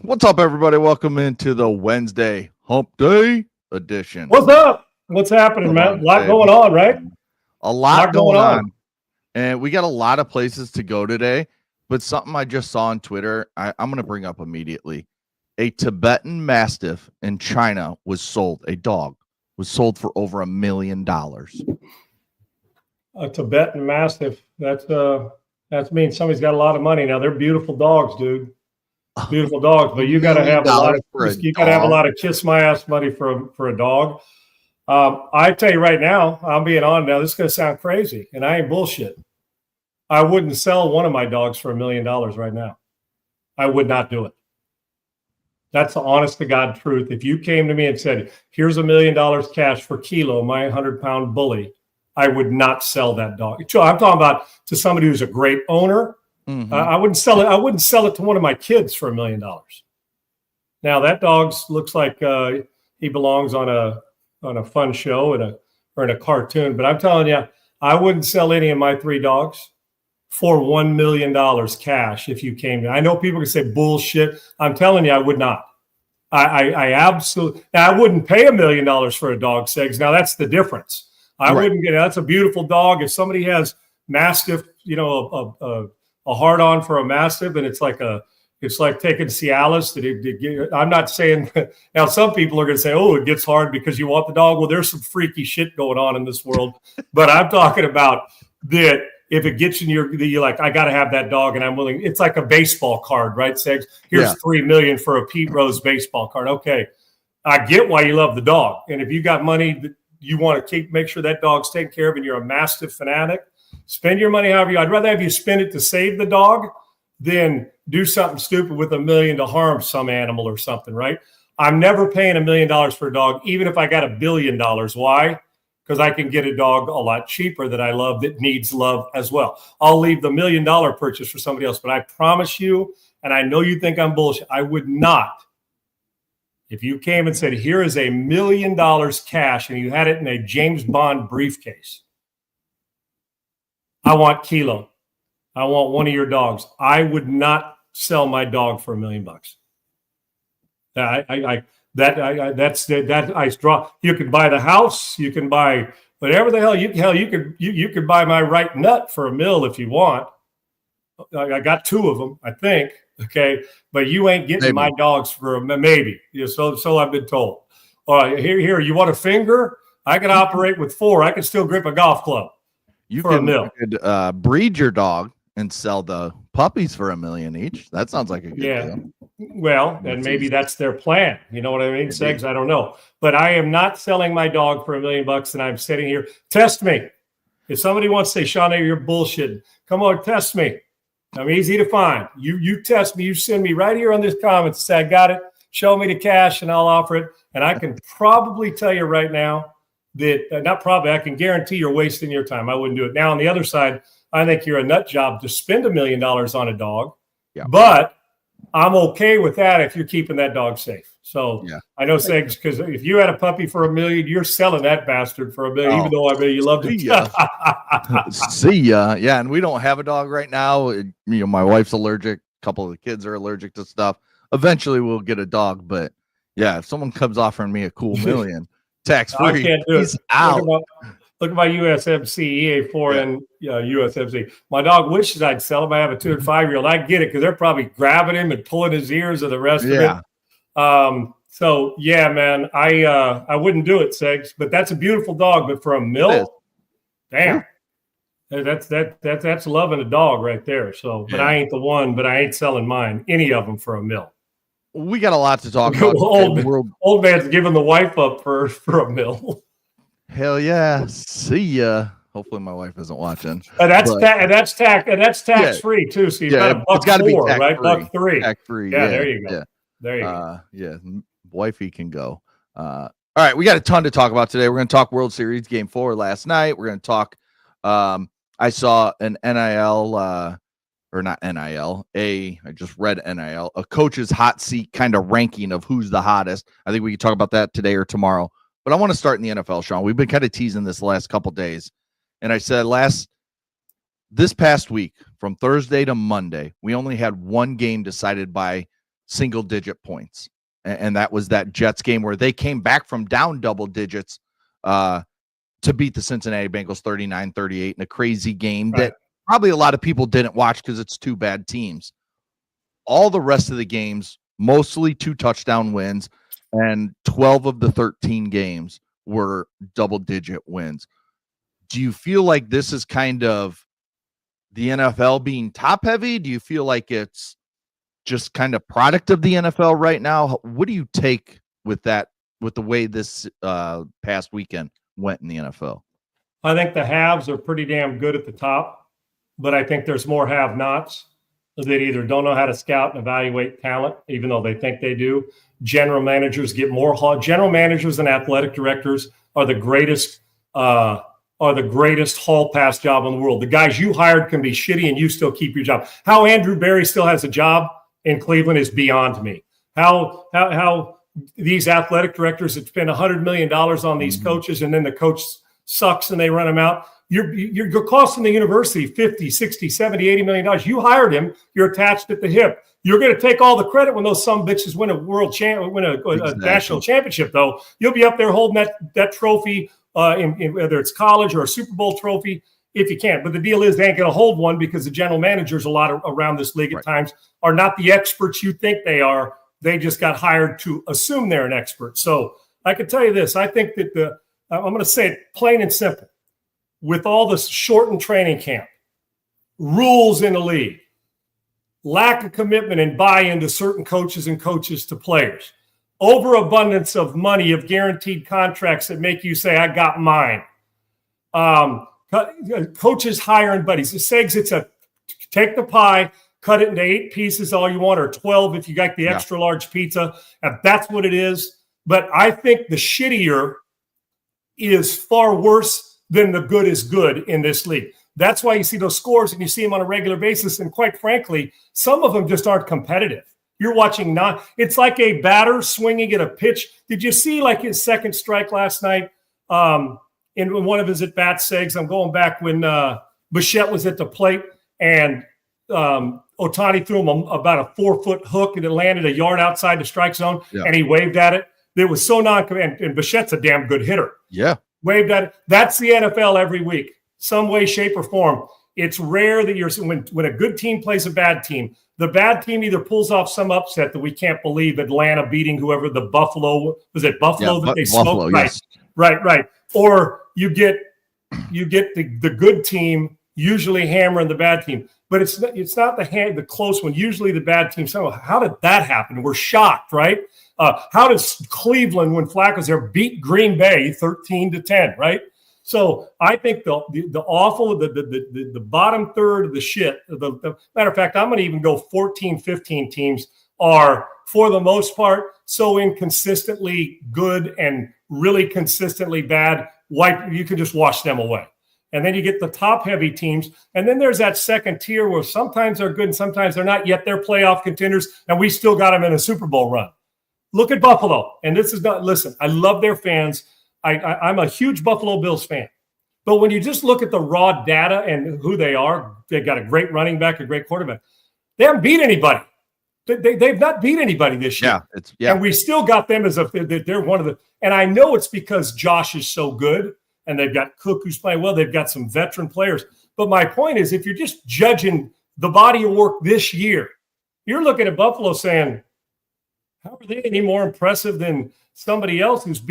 What's up, everybody? Welcome into the Wednesday Hump Day edition. What's up? What's happening, man? A lot going on, right? A lot going on. And we got a lot of places to go today, but something I just saw on Twitter, I'm going to bring up immediately. A Tibetan Mastiff in China was sold. A dog was sold for over $1 million. A Tibetan Mastiff. That means somebody's got a lot of money. Now they're beautiful dogs, dude. Beautiful dogs, but you got to have a lot of kiss my ass money for a dog. I tell you right now, I'm being on now. This is going to sound crazy, and I ain't bullshit. I wouldn't sell one of my dogs for $1 million right now. I would not do it. That's the honest to God truth. If you came to me and said, "Here's $1 million cash for Kilo, my 100-pound bully," I would not sell that dog. I'm talking about to somebody who's a great owner. Mm-hmm. I wouldn't sell it. I wouldn't sell it to one of my kids for $1 million. Now that dog looks like he belongs on a fun show or in a cartoon. But I'm telling you, I wouldn't sell any of my 3 dogs for $1 million cash if you came to. I know people can say bullshit. I'm telling you, I would not. I absolutely. Now I wouldn't pay $1 million for a dog, Segs. Now that's the difference. I wouldn't get. That's a beautiful dog. If somebody has Mastiff, a hard on for a Mastiff, and it's like taking Cialis. I'm not saying now. Some people are going to say, "Oh, it gets hard because you want the dog." Well, there's some freaky shit going on in this world, but I'm talking about that. If it gets in you're like, I got to have that dog, and I'm willing. It's like a baseball card, right? Segs. Here's $3 million for a Pete Rose baseball card. Okay, I get why you love the dog, and if you got money that you want to make sure that dog's taken care of, and you're a Mastiff fanatic. Spend your money however you. I'd rather have you spend it to save the dog than do something stupid with $1 million to harm some animal or something, right? I'm never paying $1 million for a dog, even if I got $1 billion. Why? Because I can get a dog a lot cheaper that I love that needs love as well. I'll leave the $1 million purchase for somebody else, but I promise you, and I know you think I'm bullshit, I would not. If you came and said, "Here is $1 million cash," and you had it in a James Bond briefcase. I want Kilo. I want one of your dogs. I would not sell my dog for $1 million. I draw. You could buy the house. You can buy whatever the hell you could buy my right nut for $1 million if you want. I got 2 of them, I think. Okay, but you ain't getting my dogs for maybe. So I've been told. All right, here. You want a finger? I can operate with 4. I can still grip a golf club. You could breed your dog and sell the puppies for $1 million each. That sounds like a good deal. Well, and maybe that's their plan. You know what I mean, Segs? I don't know. But I am not selling my dog for $1 million, and I'm sitting here. Test me. If somebody wants to say, "Sean, you're bullshitting," come on, test me. I'm easy to find. You test me. You send me right here on this comment. Say, "I got it. Show me the cash, and I'll offer it." And I can probably tell you right now that I can guarantee you're wasting your time. I wouldn't do it. Now, on the other side, I think you're a nut job to spend $1 million on a dog. Yeah. But I'm okay with that if you're keeping that dog safe. So I know, Segs, because if you had a puppy for $1 million, you're selling that bastard for $1 million, even though I bet you loved it. See ya. Yeah, and we don't have a dog right now. My wife's allergic. A couple of the kids are allergic to stuff. Eventually, we'll get a dog. But yeah, if someone comes offering me a cool $1 million, tax free, I can't do he's it. out. Look at my USMC EA4 and USMC. My dog wishes I'd sell him. I have a 2 and 5-year-old. I get it because they're probably grabbing him and pulling his ears and the rest of it. So yeah, man, I wouldn't do it, Segs. But that's a beautiful dog. But for $1 million, damn, that's loving a dog right there. So, but I ain't the one. But I ain't selling mine, any of them, for $1 million. We got a lot to talk about. Old man's giving the wife up for $1 million. Hell yeah! See ya. Hopefully, my wife isn't watching. That's tax free too. So you've got $1.04, right? $1.03. Tax free. Yeah, there you go. There you go. Yeah, wifey can go. All right, we got a ton to talk about today. We're going to talk World Series Game 4 last night. We're going to talk. I saw an NIL, or not NIL. I just read NIL, a coach's hot seat kind of ranking of who's the hottest. I think we can talk about that today or tomorrow. But I want to start in the NFL, Sean. We've been kind of teasing this the last couple days. And I said this past week, from Thursday to Monday, we only had one game decided by single digit points. And that was that Jets game where they came back from down double digits to beat the Cincinnati Bengals 39-38 in a crazy game that probably a lot of people didn't watch because it's two bad teams. All the rest of the games, mostly 2 touchdown wins, and 12 of the 13 games were double-digit wins. Do you feel like this is kind of the NFL being top-heavy? Do you feel like it's just kind of product of the NFL right now? What do you take with that, with the way this past weekend went in the NFL? I think the haves are pretty damn good at the top, but I think there's more have-nots that either don't know how to scout and evaluate talent, even though they think they do. General managers get more. General managers and athletic directors are the greatest hall pass job in the world. The guys you hired can be shitty and you still keep your job. How Andrew Berry still has a job in Cleveland is beyond me. How these athletic directors that spend $100 million on these coaches and then the coach sucks and they run him out. You're costing the university $50, $60, $70, $80 million. You hired him. You're attached at the hip. You're going to take all the credit when those some bitches win a national championship, though. You'll be up there holding that trophy, in whether it's college or a Super Bowl trophy, if you can. But the deal is they ain't going to hold one because the general managers around this league at times are not the experts you think they are. They just got hired to assume they're an expert. So I can tell you this. I think that I'm going to say it plain and simple. With all the shortened training camp, rules in the league, lack of commitment and buy-in to certain coaches to players, overabundance of money, of guaranteed contracts that make you say, I got mine. Coaches hiring buddies. Segs, it's take the pie, cut it into 8 pieces all you want, or 12 if you got the extra large pizza. If that's what it is. But I think the shittier is far worse than the good is good in this league. That's why you see those scores and you see them on a regular basis. And quite frankly, some of them just aren't competitive. You're watching it's like a batter swinging at a pitch. Did you see like his second strike last night in one of his at-bats, Segs? I'm going back when Bichette was at the plate and Ohtani threw him about a 4-foot hook and it landed a yard outside the strike zone and he waved at it. It was so and Bichette's a damn good hitter. Yeah. Waved at it. That's the NFL every week, some way, shape, or form. It's rare that when a good team plays a bad team, the bad team either pulls off some upset that we can't believe, Atlanta beating whoever the Buffalo that they smoked. Yes. Right. Or you get the good team usually hammering the bad team, but it's not the close one. Usually the bad team. So how did that happen? We're shocked, right? How does Cleveland, when Flacco's there, beat Green Bay 13-10, right? So I think the awful, the bottom third of the shit, the matter of fact, I'm going to even go 14, 15 teams are, for the most part, so inconsistently good and really consistently bad, you can just wash them away. And then you get the top-heavy teams. And then there's that second tier where sometimes they're good and sometimes they're not, yet they're playoff contenders, and we still got them in a Super Bowl run. Look at Buffalo. And this is not – listen, I love their fans. I'm a huge Buffalo Bills fan. But when you just look at the raw data and who they are, they've got a great running back, a great quarterback. They haven't beat anybody. They've not beat anybody this year. And we still got them as they're one of the – and I know it's because Josh is so good and they've got Cook who's playing well. They've got some veteran players. But my point is, if you're just judging the body of work this year, you're looking at Buffalo saying, how are they any more impressive than somebody else who's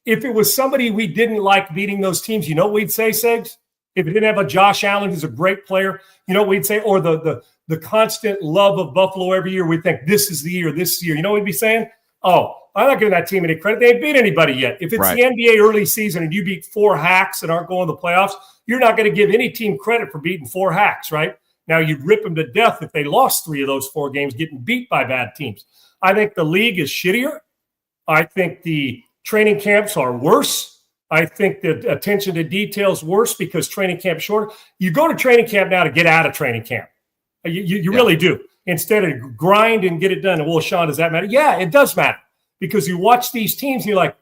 if it was somebody we didn't like beating those teams, you know what we'd say, Segs? If it didn't have a Josh Allen who's a great player, you know what we'd say? Or the constant love of Buffalo every year, we think this is the year. You know what we'd be saying? Oh, I'm not giving that team any credit. They ain't beat anybody yet. If it's the NBA early season and you beat 4 hacks and aren't going to the playoffs, you're not going to give any team credit for beating 4 hacks, right? Now, you'd rip them to death if they lost 3 of those 4 games getting beat by bad teams. I think the league is shittier. I think the training camps are worse. I think the attention to detail is worse because training camp shorter. You go to training camp now to get out of training camp. You really do. Instead of grind and get it done. And, well, Sean, does that matter? Yeah, it does matter. Because you watch these teams and you're like,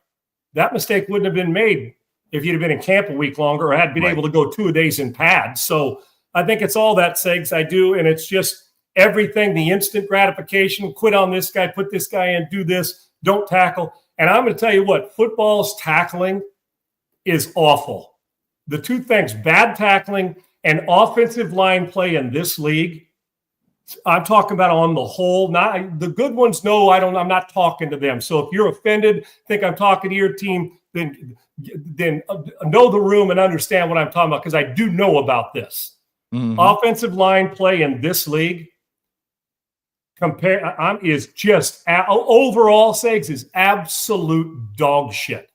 that mistake wouldn't have been made if you'd have been in camp a week longer or had been able to go 2 days in pads. So I think it's all that, Segs. I do. And it's just everything, the instant gratification, quit on this guy, put this guy in, do this, don't tackle. And I'm going to tell you what, football's tackling is awful. The two things, bad tackling and offensive line play in this league, I'm talking about on the whole. Not the good ones. No, I'm not talking to them. So if you're offended, think I'm talking to your team, then know the room and understand what I'm talking about, because I do know about this. Mm-hmm. Offensive line play in this league is just overall Segs is absolute dog shit.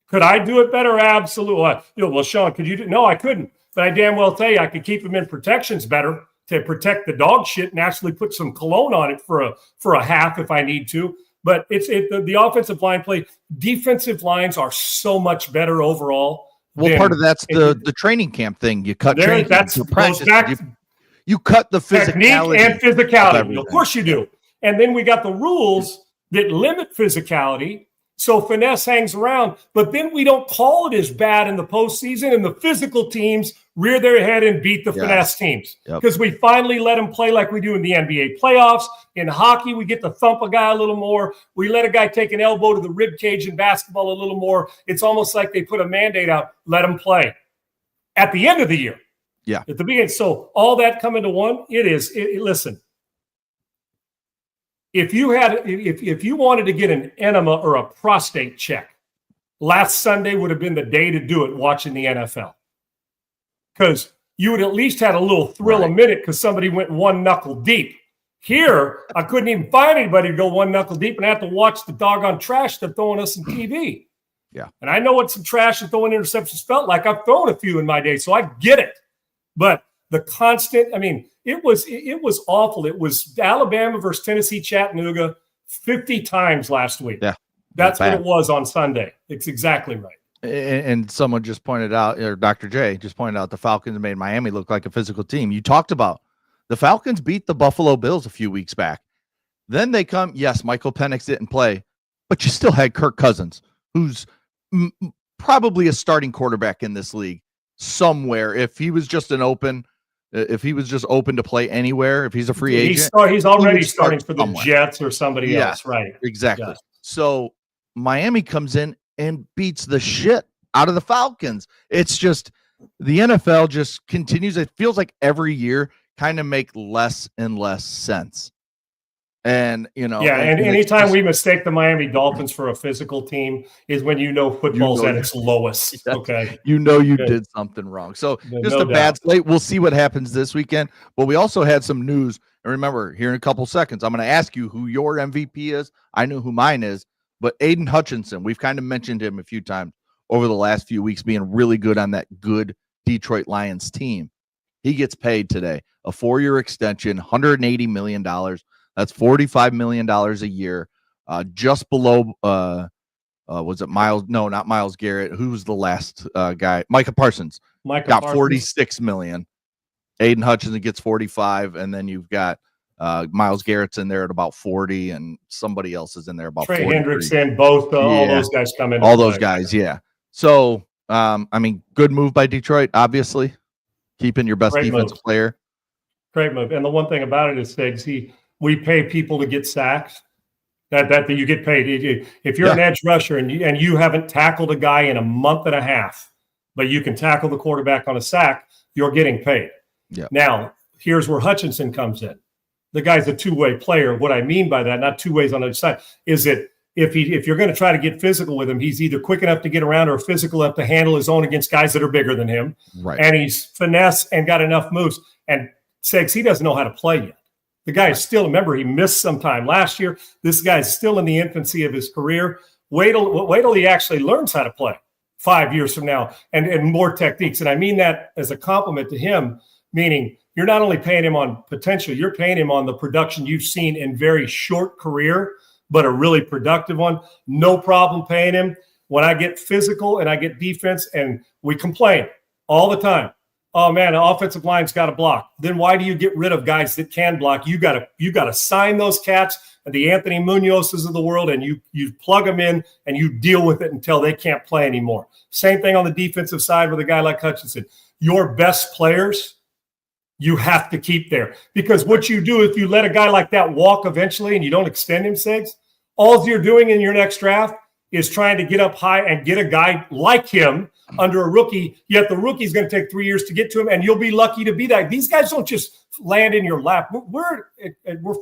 Could I do it better? Absolutely. Well, Sean, could you do? No, I couldn't. But I damn well tell you, I could keep them in protections better to protect the dog shit and actually put some cologne on it for a half if I need to. But the offensive line play, defensive lines are so much better overall. Well, part of that's the training camp thing. You cut training camp, you cut the physicality. Technique and physicality. Of course you do. And then we got the rules that limit physicality. So finesse hangs around, but then we don't call it as bad in the postseason, and the physical teams rear their head and beat the finesse teams because we finally let them play like we do in the NBA playoffs. In hockey, we get to thump a guy a little more. We let a guy take an elbow to the rib cage in basketball a little more. It's almost like they put a mandate out, let them play at the end of the year. Yeah. At the beginning. So all that come into one, listen. If you wanted to get an enema or a prostate check, last Sunday would have been the day to do it watching the NFL. Because you would at least had a little thrill a minute because somebody went one knuckle deep. Here, I couldn't even find anybody to go one knuckle deep, and I have to watch the doggone trash they're throwing us on TV. Yeah. And I know what some trash and throwing interceptions felt like. I've thrown a few in my day, so I get it. But the constant, it was awful. It was Alabama versus Tennessee Chattanooga 50 times last week. Yeah. That's what it was on Sunday. It's exactly right. And someone just pointed out, or Dr. J just pointed out, the Falcons made Miami look like a physical team. You talked about the Falcons beat the Buffalo Bills a few weeks back. Then they come, yes, Michael Penix didn't play, but you still had Kirk Cousins, who's probably a starting quarterback in this league somewhere. If he was just open to play anywhere, if he's a free agent, he's already starting for the Jets or somebody else, right? Exactly. Yes. So Miami comes in and beats the shit out of the Falcons. It's just the NFL just continues. It feels like every year kind of make less and less sense. And, and anytime we mistake the Miami Dolphins for a physical team is when football's at its lowest. Okay. You did something wrong. So just a bad slate. We'll see what happens this weekend. But we also had some news. And remember, here in a couple seconds, I'm going to ask you who your MVP is. I know who mine is. But Aiden Hutchinson, we've kind of mentioned him a few times over the last few weeks being really good on that good Detroit Lions team. He gets paid today, a 4-year extension, $180 million. That's $45 million a year, just below, was it Miles? No, not Myles Garrett. Who was the last guy? Micah Parsons. Got $46 million. Aiden Hutchinson gets 45, and then you've got Myles Garrett's in there at about 40, and somebody else is in there about Trey 43. Hendrickson, both all those guys come in. All those guys, yeah. So, good move by Detroit, obviously. Keeping your best defensive player. Great move. And the one thing about it is, Figs, we pay people to get sacks. That you get paid. If you're an edge rusher and you haven't tackled a guy in a month and a half, but you can tackle the quarterback on a sack, you're getting paid. Yeah. Now, here's where Hutchinson comes in. The guy's a two-way player. What I mean by that, not two ways on each side, is that if you're going to try to get physical with him, he's either quick enough to get around or physical enough to handle his own against guys that are bigger than him. Right. And he's finesse and got enough moves. And Segs, he doesn't know how to play yet. The guy is still, remember, he missed some time last year. This guy's still in the infancy of his career. Wait till he actually learns how to play 5 years from now and more techniques. And I mean that as a compliment to him, meaning you're not only paying him on potential, you're paying him on the production you've seen in very short career, but a really productive one. No problem paying him. When I get physical and I get defense and we complain all the time. Oh man, the offensive line's got to block. Then why do you get rid of guys that can block? You got to sign those cats and the Anthony Munozes of the world, and you plug them in and you deal with it until they can't play anymore. Same thing on the defensive side with a guy like Hutchinson. Your best players you have to keep there. Because what you do, if you let a guy like that walk eventually and you don't extend him, Sigs, all you're doing in your next draft is trying to get up high and get a guy like him under a rookie, yet the rookie's going to take 3 years to get to him, and you'll be lucky to be that. These guys don't just land in your lap. We're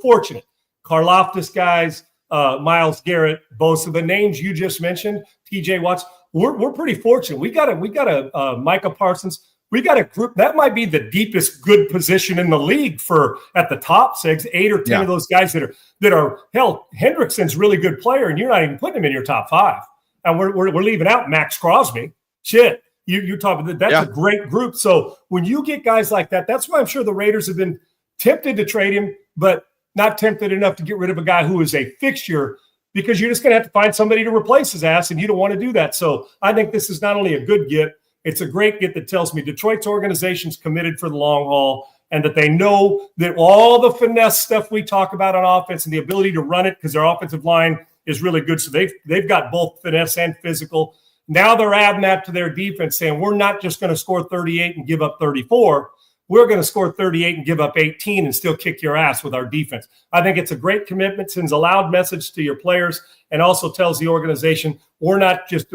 fortunate. Karlaftis guys, Myles Garrett, both of the names you just mentioned, TJ Watts, we're pretty fortunate. We got a Micah Parsons. We got a group that might be the deepest good position in the league for at the top 6, 8 or 10 of those guys that are hell. Hendrickson's a really good player, and you're not even putting him in your top 5. And we're leaving out Max Crosby. Shit, you're talking that's a great group. So when you get guys like that, that's why I'm sure the Raiders have been tempted to trade him, but not tempted enough to get rid of a guy who is a fixture, because you're just going to have to find somebody to replace his ass, and you don't want to do that. So I think this is not only a good get, it's a great get that tells me Detroit's organization's committed for the long haul, and that they know that all the finesse stuff we talk about on offense and the ability to run it, because their offensive line is really good. So they've got both finesse and physical. Now they're adding that to their defense, saying we're not just going to score 38 and give up 34. We're going to score 38 and give up 18 and still kick your ass with our defense. I think it's a great commitment, sends a loud message to your players, and also tells the organization we're not just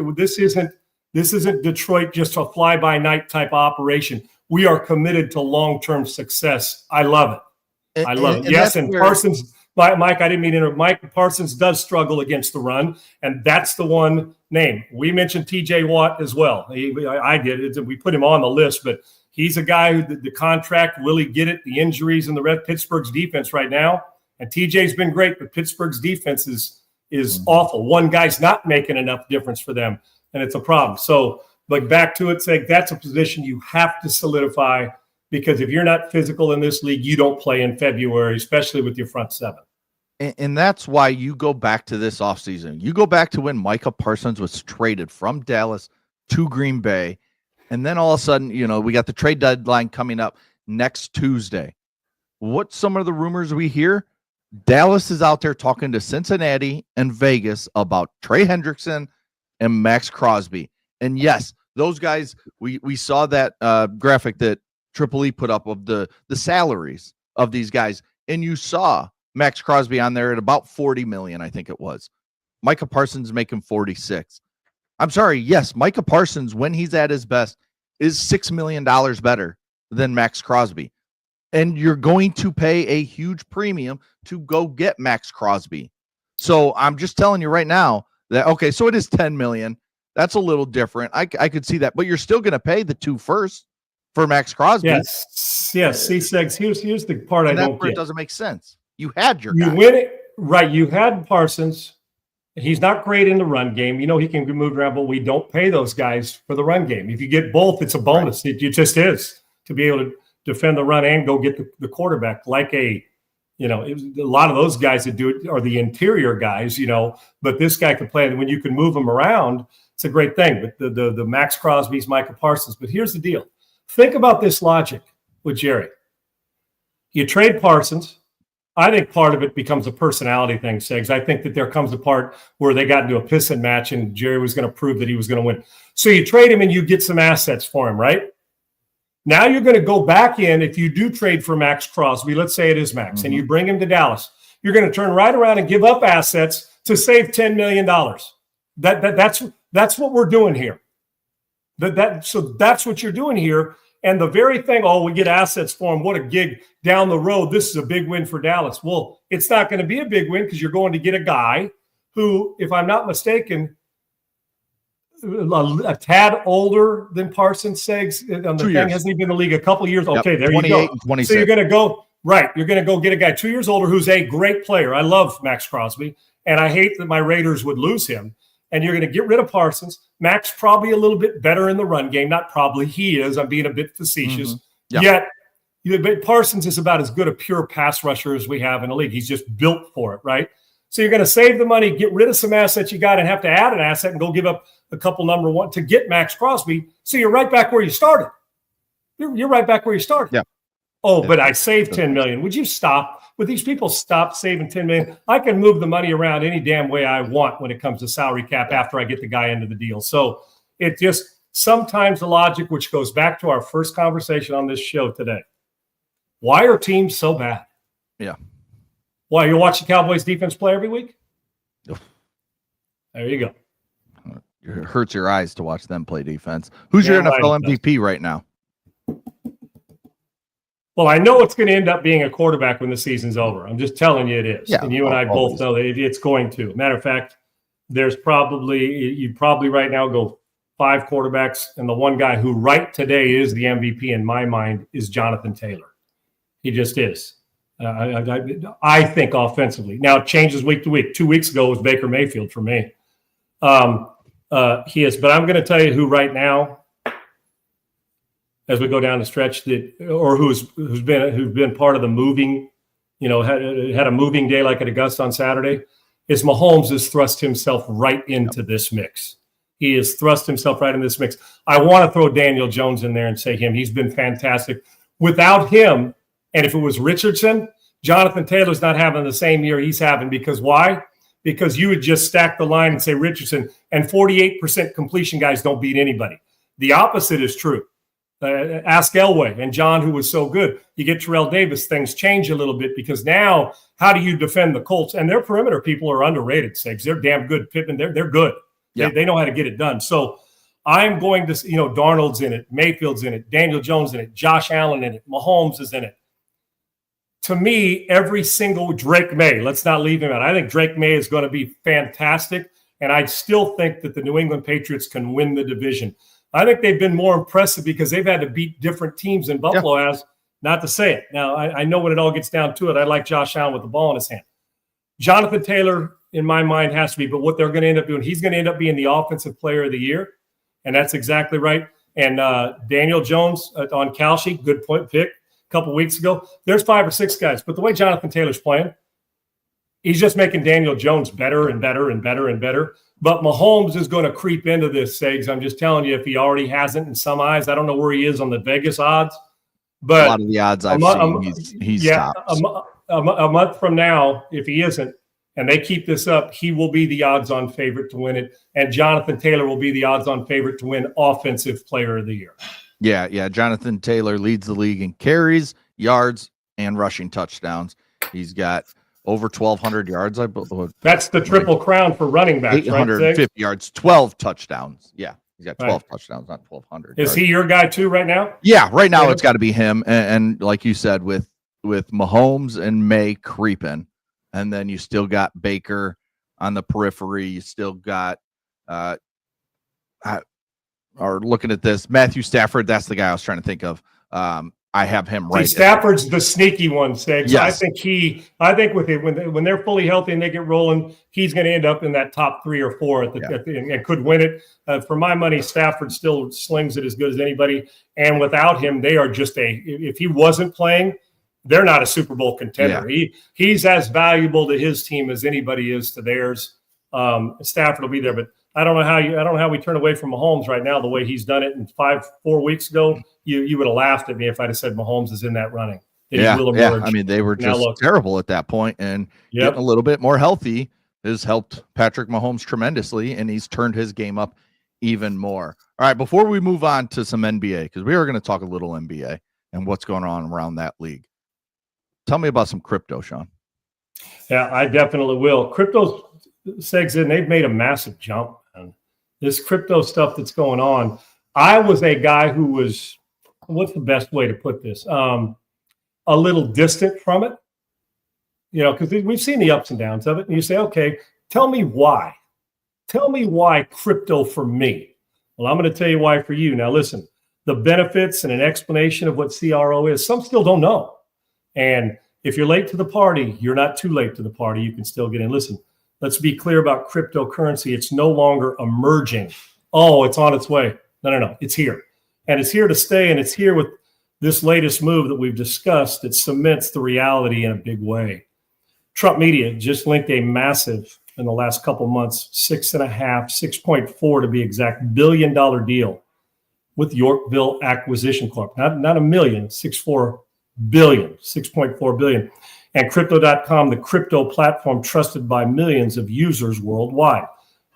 this isn't Detroit just a fly-by-night type operation. We are committed to long-term success. I love it. I love it. Yes, and Parsons, Mike, I didn't mean to interrupt. Mike Parsons does struggle against the run, and that's the one name. We mentioned TJ Watt as well. I did. We put him on the list, but he's a guy who the contract, will he get it? The injuries and the Red Pittsburgh's defense right now, and TJ's been great, but Pittsburgh's defense is awful. One guy's not making enough difference for them, and it's a problem. So, like, back to it, say that's a position you have to solidify, because if you're not physical in this league, you don't play in February, especially with your front 7. And that's why you go back to this offseason. You go back to when Micah Parsons was traded from Dallas to Green Bay. And then all of a sudden, we got the trade deadline coming up next Tuesday. What's some of the rumors we hear? Dallas is out there talking to Cincinnati and Vegas about Trey Hendrickson and Max Crosby. And yes, those guys, we saw that graphic that Triple E put up of the salaries of these guys. And you saw Max Crosby on there at about $40 million, I think it was. Micah Parsons making 46. I'm sorry. Yes, Micah Parsons, when he's at his best, is $6 million better than Max Crosby. And you're going to pay a huge premium to go get Max Crosby. So I'm just telling you right now that, okay, so it is $10 million. That's a little different. I could see that, but you're still going to pay the 2 first for Max Crosby. Yes. C-Segs, here's the part I don't get. It doesn't make sense. You had your guy. You win it, right. You had Parsons. He's not great in the run game. He can be moved around, but we don't pay those guys for the run game. If you get both, it's a bonus. Right. It just is, to be able to defend the run and go get the quarterback. Like a lot of those guys that do it are the interior guys, but this guy can play. And when you can move him around, it's a great thing. But the Max Crosby's, Micah Parsons. But here's the deal. Think about this logic with Jerry. You trade Parsons. I think part of it becomes a personality thing, Segs. I think that there comes a part where they got into a pissing match and Jerry was going to prove that he was going to win. So you trade him and you get some assets for him, right? Now you're going to go back in. If you do trade for Max Crosby, let's say it is Max, and you bring him to Dallas, you're going to turn right around and give up assets to save $10 million. That's what we're doing here. So that's what you're doing here. And the very thing, we get assets for him. What a gig down the road. This is a big win for Dallas. Well, it's not going to be a big win because you're going to get a guy who, if I'm not mistaken, a tad older than Parsons, Segs on the 2 thing. years. Hasn't he been in the league a couple years? Okay, there you go. And 26. So you're going to go, right. You're going to go get a guy 2 years older who's a great player. I love Max Crosby, and I hate that my Raiders would lose him. And you're going to get rid of Parsons. Max probably a little bit better in the run game. Not probably, he is. I'm being a bit facetious. Yet, but Parsons is about as good a pure pass rusher as we have in the league. He's just built for it, right? So you're going to save the money, get rid of some assets you got, and have to add an asset and go give up a couple number 1 to get Max Crosby. So you're right back where you started. You're right back where you started. Yeah. Oh, but I saved $10 million. Would you stop? Would these people stop saving $10 million? I can move the money around any damn way I want when it comes to salary cap after I get the guy into the deal. So it just sometimes the logic, which goes back to our first conversation on this show today. Why are teams so bad? Yeah. Why, you watch the Cowboys defense play every week? There you go. It hurts your eyes to watch them play defense. Who's your NFL MVP right now? Well, I know it's going to end up being a quarterback when the season's over. I'm just telling you it is. Yeah, and you and I both know that it's going to. Matter of fact, you'd probably right now go 5 quarterbacks, and the one guy who right today is the MVP in my mind is Jonathan Taylor. He just is. I think offensively. Now it changes week to week. 2 weeks ago was Baker Mayfield for me. He is, but I'm going to tell you who right now, as we go down the stretch, who's been part of the moving, had a moving day like at Augusta on Saturday, is Mahomes has thrust himself right into this mix. He has thrust himself right in this mix. I want to throw Daniel Jones in there and say he's been fantastic. Without him, and if it was Richardson, Jonathan Taylor's not having the same year he's having. Because why? Because you would just stack the line and say Richardson, and 48% completion guys don't beat anybody. The opposite is true. Ask Elway and John, who was so good. You get Terrell Davis, things change a little bit, because now how do you defend the Colts? And their perimeter people are underrated, Segs. They're damn good. Pittman, they're good. Yeah. They know how to get it done. So I'm going to, Darnold's in it, Mayfield's in it, Daniel Jones in it, Josh Allen in it, Mahomes is in it. To me, every single Drake May, let's not leave him out. I think Drake May is going to be fantastic, and I still think that the New England Patriots can win the division. I think they've been more impressive because they've had to beat different teams than Buffalo has, not to say it. Now, I know when it all gets down to it, I like Josh Allen with the ball in his hand. Jonathan Taylor, in my mind, has to be, but what they're going to end up doing, he's going to end up being the offensive player of the year, and that's exactly right. And Daniel Jones on Kalshi, good point pick a couple weeks ago. There's 5 or 6 guys, but the way Jonathan Taylor's playing, he's just making Daniel Jones better and better and better and better. But Mahomes is going to creep into this, Segs. I'm just telling you, if he already hasn't in some eyes. I don't know where he is on the Vegas odds. But a lot of the odds I've seen, he's tops. A month from now, if he isn't, and they keep this up, he will be the odds-on favorite to win it. And Jonathan Taylor will be the odds-on favorite to win Offensive Player of the Year. Yeah. Jonathan Taylor leads the league in carries, yards, and rushing touchdowns. He's got over 1,200 yards, I believe. That's the triple crown for running backs, 850 yards, 12 touchdowns. Yeah, he's got 12 touchdowns, not 1,200. Is he your guy too right now? Yeah, right now it's got to be him. And like you said, with Mahomes and May creeping, and then you still got Baker on the periphery. You still got, or looking at this, Matthew Stafford. That's the guy I was trying to think of. I have him right. Stafford's the sneaky one, Segs. Yes. I think with it when they're fully healthy and they get rolling, he's going to end up in that top 3 or 4 and could win it. For my money, Stafford still slings it as good as anybody. And without him, they are just if he wasn't playing, they're not a Super Bowl contender. Yeah. He's as valuable to his team as anybody is to theirs. Stafford will be there, but I don't know how we turn away from Mahomes right now the way he's done it. And 4 weeks ago, you would have laughed at me if I'd have said Mahomes is in that running. Yeah. I mean, they were just terrible at that point, and getting a little bit more healthy has helped Patrick Mahomes tremendously, and he's turned his game up even more. All right, before we move on to some NBA, because we are going to talk a little NBA and what's going on around that league. Tell me about some crypto, Sean. Yeah, I definitely will. Crypto's Segs, and they've made a massive jump. And this crypto stuff that's going on. I was a guy who was, what's the best way to put this? A little distant from it, because we've seen the ups and downs of it. And you say, okay, tell me why. Tell me why crypto for me. Well, I'm going to tell you why for you. Now, listen, the benefits and an explanation of what CRO is, some still don't know. And if you're late to the party, you're not too late to the party. You can still get in. Listen, let's be clear about cryptocurrency. It's no longer emerging. Oh, it's on its way. No. It's here. And it's here to stay. And it's here with this latest move that we've discussed that cements the reality in a big way. Trump Media just linked a massive, in the last couple months, 6.4 to be exact, billion-dollar deal with Yorkville Acquisition Corp. Not a million, 6.4 billion. And Crypto.com, the crypto platform trusted by millions of users worldwide.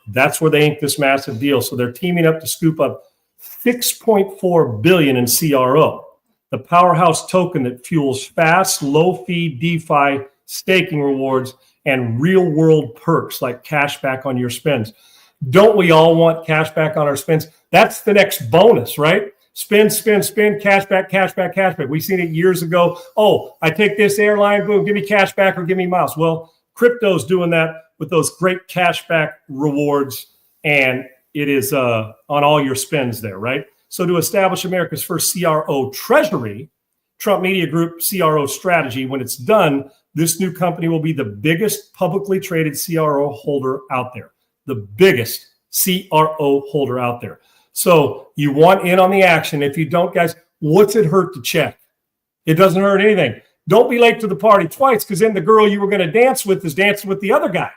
That's where they inked this massive deal. So they're teaming up to scoop up $6.4 billion in CRO. the powerhouse token that fuels fast, low-fee DeFi staking rewards and real-world perks like cash back on your spends. Don't we all want cash back on our spends? That's the next bonus, right? Spend, cash back, cash back, cash back. We've seen it years ago. Oh, I take this airline, boom, give me cash back or give me miles. Well, crypto's doing that with those great cash back rewards, and it is on all your spends there, right? So to establish America's first CRO treasury, Trump Media Group CRO strategy, when it's done, this new company will be the biggest publicly traded CRO holder out there. The biggest CRO holder out there. So you want in on the action. If you don't, guys, what's it hurt to check? It doesn't hurt anything. Don't be late to the party twice, because then the girl you were going to dance with is dancing with the other guy.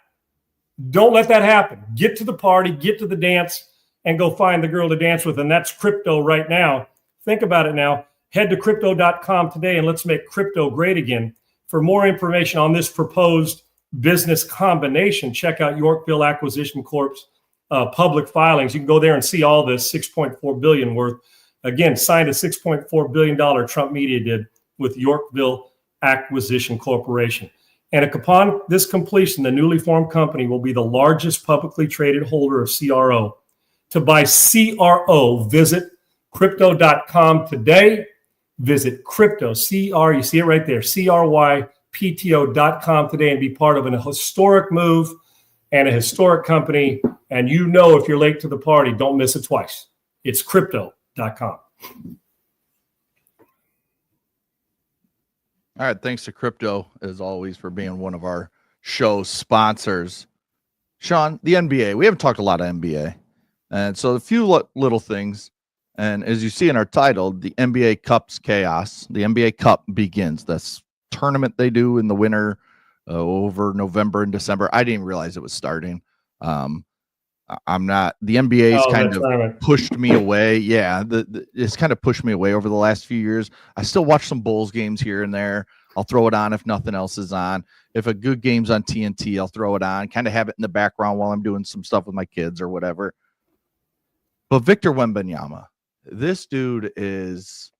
Don't let that happen. Get to the party, get to the dance, and go find the girl to dance with. And that's crypto right now. Think about it now. Head to crypto.com today and let's make crypto great again. For more information on this proposed business combination, check out Yorkville Acquisition Corp's public filings. You can go there and see all this, $6.4 billion worth. Again, signed a $6.4 billion Trump Media did with Yorkville Acquisition Corporation. And upon this completion, the newly formed company will be the largest publicly traded holder of CRO. To buy CRO, visit crypto.com today. Visit crypto, you see it right there, CRYPTO.com today and be part of a historic move and a historic company. And you know, if you're late to the party, don't miss it twice. It's crypto.com. All right. Thanks to Crypto, as always, for being one of our show sponsors. Sean, the NBA. We haven't talked a lot of NBA. And so a few little things. And as you see in our title, the NBA Cup's chaos. The NBA Cup begins. This tournament they do in the winter over November and December. I didn't realize it was starting. I'm not. The NBA's kind of pushed me away. Yeah, it's kind of pushed me away over the last few years. I still watch some Bulls games here and there. I'll throw it on if nothing else is on. If a good game's on TNT, I'll throw it on. Kind of have it in the background while I'm doing some stuff with my kids or whatever. But Victor Wembanyama, this dude is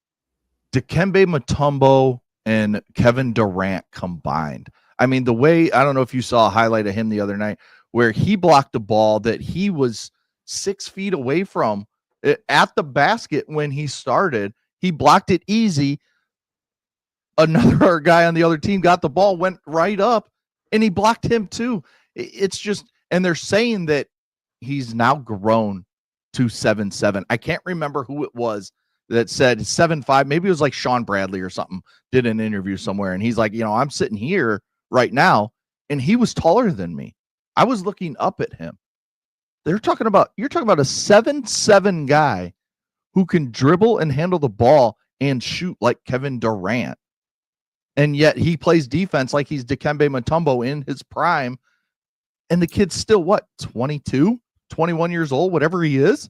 Dikembe Mutombo and Kevin Durant combined. I mean, the way, I don't know if you saw a highlight of him the other night where he blocked a ball that he was 6 feet away from at the basket when he started. He blocked it easy. Another guy on the other team got the ball, went right up, and he blocked him too. It's just, and they're saying that he's now grown to 7'7". I can't remember who it was that said 7'5". Maybe it was like Sean Bradley or something, did an interview somewhere. And he's like, I'm sitting here right now, and he was taller than me. I was looking up at him. You're talking about a 7'7" guy who can dribble and handle the ball and shoot like Kevin Durant. And yet he plays defense like he's Dikembe Mutombo in his prime. And the kid's still, 22, 21 years old, whatever he is?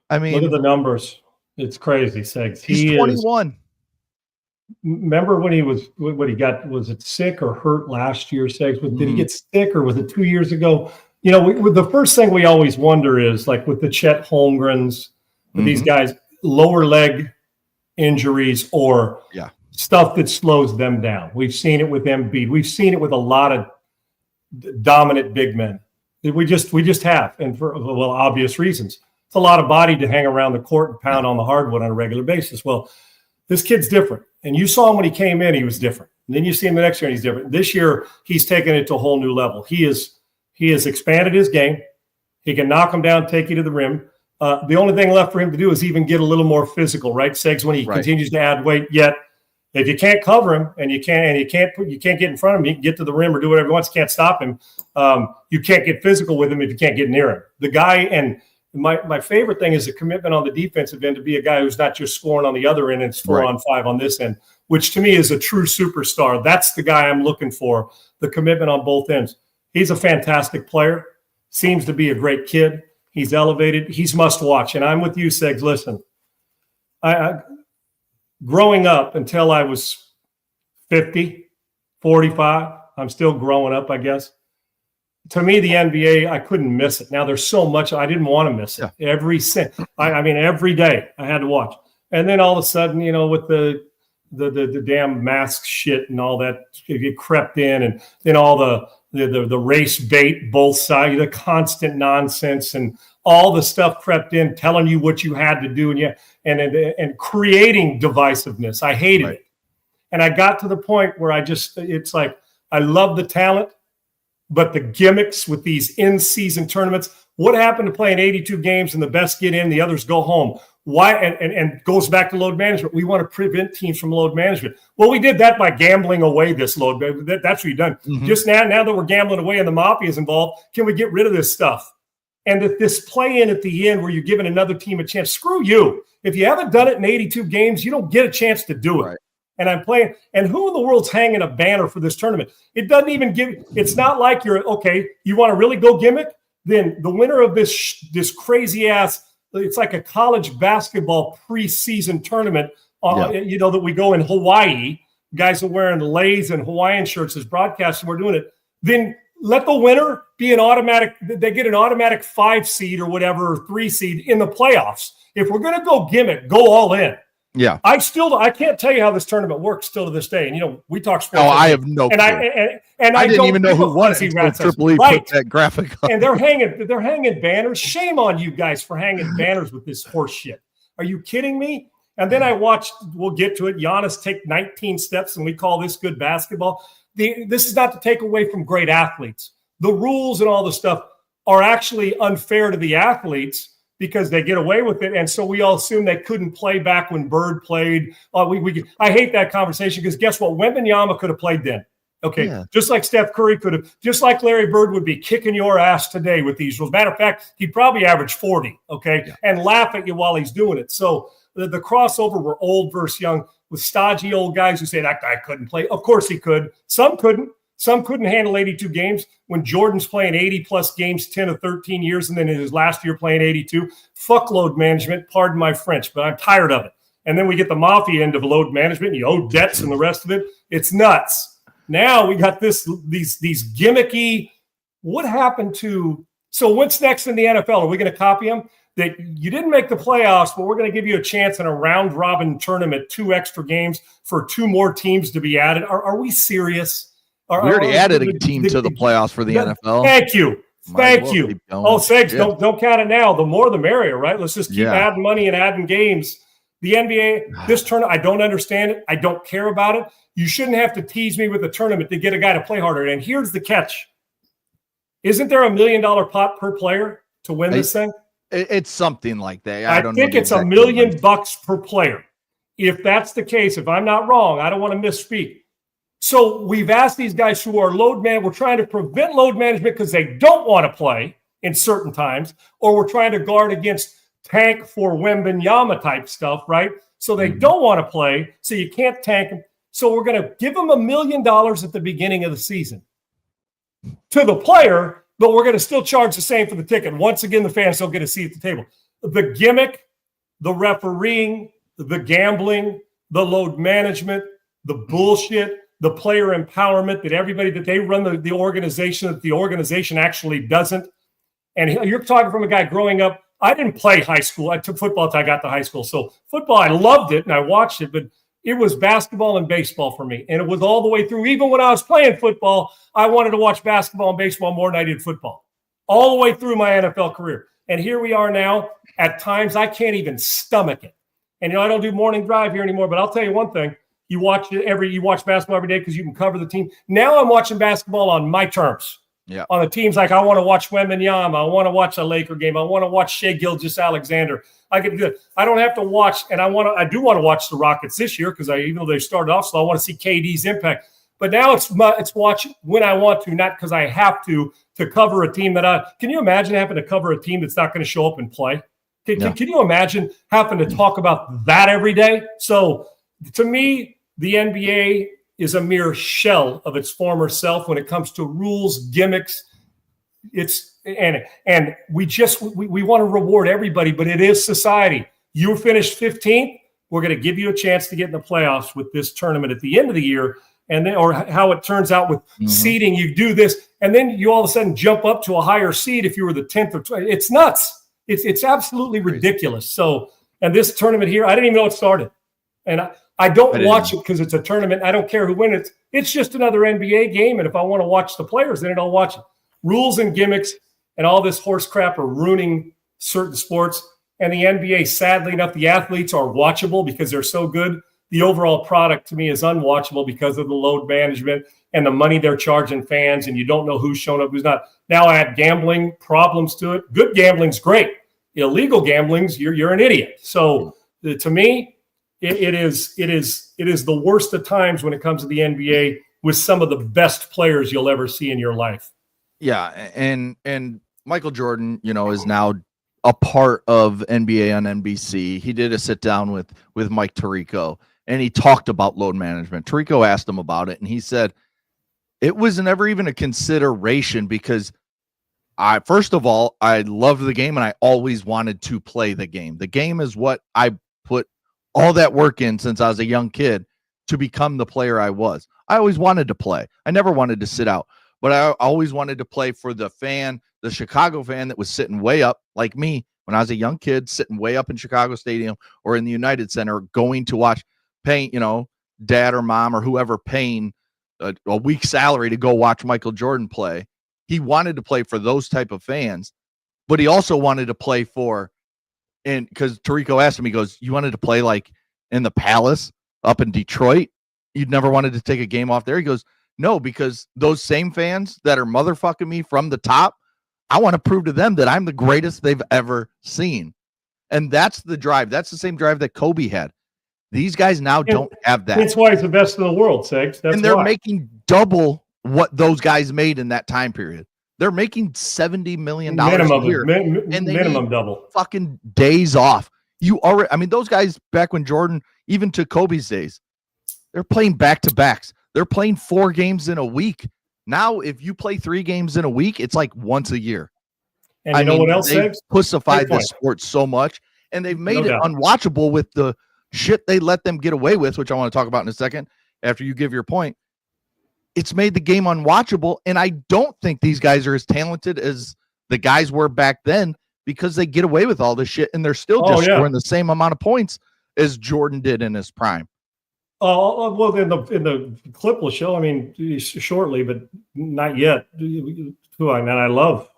I mean, look at the numbers. It's crazy, Segs. He's 21. Remember when he was, what he got, was it sick or hurt last year, Segs? Did he get sick or was it 2 years ago? The first thing we always wonder is, like with the Chet Holmgrens, with these guys, lower leg injuries or stuff that slows them down. We've seen it with Embiid. We've seen it with a lot of dominant big men. We just have, and for obvious reasons. It's a lot of body to hang around the court and pound on the hardwood on a regular basis. Well, this kid's different. And you saw him when he came in, he was different. And then you see him the next year and he's different. This year, he's taken it to a whole new level. He has expanded his game. He can knock him down, take you to the rim. The only thing left for him to do is even get a little more physical, right, Segs, when he continues to add weight. Yet, if you can't cover him and you can't get in front of him, you can get to the rim or do whatever you want. You can't stop him. You can't get physical with him if you can't get near him. The guy, and my favorite thing is the commitment on the defensive end to be a guy who's not just scoring on the other end and it's 4-on-5 on this end, which to me is a true superstar. That's the guy I'm looking for, the commitment on both ends. He's a fantastic player, seems to be a great kid. He's elevated. He's must watch. And I'm with you, Segs. Listen, I growing up until I was 50, 45, I'm still growing up, I guess. To me, the NBA, I couldn't miss it. Now, there's so much I didn't want to miss it. Every day I had to watch. And then all of a sudden, with the damn mask shit and all that, it crept in, and then all the race bait, both sides, the constant nonsense, and all the stuff crept in, telling you what you had to do, and creating divisiveness. I hated it. And I got to the point where it's like, I love the talent, but the gimmicks with these in-season tournaments, what happened to playing 82 games and the best get in, the others go home? Why? And goes back to load management. We want to prevent teams from load management. Well, we did that by gambling away this load. That's what we've done. Mm-hmm. Just now that we're gambling away and the mafia is involved, can we get rid of this stuff? And if this play-in at the end where you're giving another team a chance, screw you. If you haven't done it in 82 games, you don't get a chance to do it. Right. And I'm playing. And who in the world's hanging a banner for this tournament? It doesn't even give. It's not like you're okay. You want to really go gimmick? Then the winner of this crazy ass. It's like a college basketball preseason tournament. That we go in Hawaii. Guys are wearing lays and Hawaiian shirts as broadcasters. We're doing it. Then let the winner be an automatic. They get an automatic 5 seed or whatever, or 3 seed in the playoffs. If we're going to go gimmick, go all in. Yeah, I can't tell you how this tournament works still to this day. And we talk sports. Oh, I have no clue. I didn't even know who won it. Triple E put that graphic up. And they're hanging banners. Shame on you guys for hanging banners with this horse shit. Are you kidding me? And then I watched. We'll get to it. Giannis take 19 steps, and we call this good basketball. This is not to take away from great athletes. The rules and all the stuff are actually unfair to the athletes, because they get away with it. And so we all assume they couldn't play back when Bird played. I hate that conversation, because guess what? Wembanyama could have played then. Okay. Yeah. Just like Steph Curry could have, just like Larry Bird would be kicking your ass today with these rules. Matter of fact, he'd probably average 40. Okay. Yeah. And laugh at you while he's doing it. So the crossover were old versus young, with stodgy old guys who say that guy couldn't play. Of course he could. Some couldn't. Some couldn't handle 82 games. When Jordan's playing 80-plus games 10 or 13 years, and then in his last year playing 82, fuck load management, pardon my French, but I'm tired of it. And then we get the mafia end of load management, you owe debts and the rest of it. It's nuts. Now we got these gimmicky, what happened to – so what's next in the NFL? Are we going to copy them? That you didn't make the playoffs, but we're going to give you a chance in a round-robin tournament, 2 extra games for 2 more teams to be added. Are we serious? We already added a team to the playoffs for the NFL. Thank you. Oh, thanks. Yeah. Don't count it now. The more the merrier, right? Let's just keep adding money and adding games. The NBA, this tournament, I don't understand it. I don't care about it. You shouldn't have to tease me with a tournament to get a guy to play harder. And here's the catch. Isn't there $1 million pot per player to win this thing? It's something like that. I think it's $1 million per player. If that's the case, if I'm not wrong, I don't want to misspeak. So we've asked these guys who are we're trying to prevent load management because they don't want to play in certain times, or we're trying to guard against tank for Wembanyama type stuff, right? So they don't want to play, so you can't tank them. So we're going to give them $1 million at the beginning of the season to the player, but we're going to still charge the same for the ticket. Once again, the fans don't get a seat at the table. The gimmick, the refereeing, the gambling, the load management, the bullshit, the player empowerment, that everybody, that they run the organization, that the organization actually doesn't. And you're talking from a guy growing up. I didn't play high school. I took football until I got to high school. So football, I loved it and I watched it, but it was basketball and baseball for me. And it was all the way through. Even when I was playing football, I wanted to watch basketball and baseball more than I did football. All the way through my NFL career. And here we are now. At times, I can't even stomach it. And I don't do morning drive here anymore, but I'll tell you one thing. You watch basketball every day because you can cover the team. Now I'm watching basketball on my terms. Yeah. On the teams, like I want to watch Wembanyama, I want to watch a Laker game, I want to watch Shai Gilgeous-Alexander. I can do it. I don't have to watch, and I do want to watch the Rockets this year because even though they started off slow, I want to see KD's impact. But now it's watch when I want to, not because I have to cover a team can you imagine having to cover a team that's not going to show up and play? Can you imagine having to talk about that every day? So to me, the NBA is a mere shell of its former self when it comes to rules, gimmicks. And we want to reward everybody, but it is society. You finished 15th. We're going to give you a chance to get in the playoffs with this tournament at the end of the year, and then, or how it turns out with seeding. You do this, and then you all of a sudden jump up to a higher seed if you were the 10th or 20th. It's nuts. It's absolutely ridiculous. So And this tournament here, I didn't even know it started. And I don't watch it because it's a tournament. I don't care who wins it. It's just another NBA game. And if I want to watch the players, then I'll watch it. Rules and gimmicks and all this horse crap are ruining certain sports. And the NBA, sadly enough, the athletes are watchable because they're so good. The overall product to me is unwatchable because of the load management and the money they're charging fans, and you don't know who's showing up, who's not. Now add gambling problems to it. Good gambling's great. Illegal gambling's you're an idiot. So to me, it is the worst of times when it comes to the NBA with some of the best players you'll ever see in your life. Yeah, and Michael Jordan, is now a part of NBA on NBC. He did a sit down with Mike Tirico, and he talked about load management. Tirico asked him about it, and he said it was never even a consideration because first of all, I loved the game and I always wanted to play the game. The game is what I put all that work in since I was a young kid to become the player I was. I always wanted to play. I never wanted to sit out, but I always wanted to play for the fan, the Chicago fan that was sitting way up like me when I was a young kid, sitting way up in Chicago Stadium or in the United Center, going to watch, paying, dad or mom or whoever paying a week's salary to go watch Michael Jordan play. He wanted to play for those type of fans, but he also wanted to play for, and because Tirico asked him, he goes, you wanted to play like in the Palace up in Detroit? You'd never wanted to take a game off there? He goes, no, because those same fans that are motherfucking me from the top, I want to prove to them that I'm the greatest they've ever seen. And that's the drive. That's the same drive that Kobe had. These guys now don't have that. That's why he's the best in the world, Segs. And they're making double what those guys made in that time period. They're making $70 million a year. And they minimum double. Fucking days off. Those guys back when Jordan, even to Kobe's days, they're playing back-to-backs. They're playing 4 games in a week. Now, if you play 3 games in a week, it's like once a year. And you know what else, they've pussified the sport so much, and they've made it unwatchable with the shit they let them get away with, which I want to talk about in a second after you give your point. It's made the game unwatchable, and I don't think these guys are as talented as the guys were back then because they get away with all this shit, and they're still just scoring the same amount of points as Jordan did in his prime. Well, in the clip we'll show, shortly, but not yet. And I love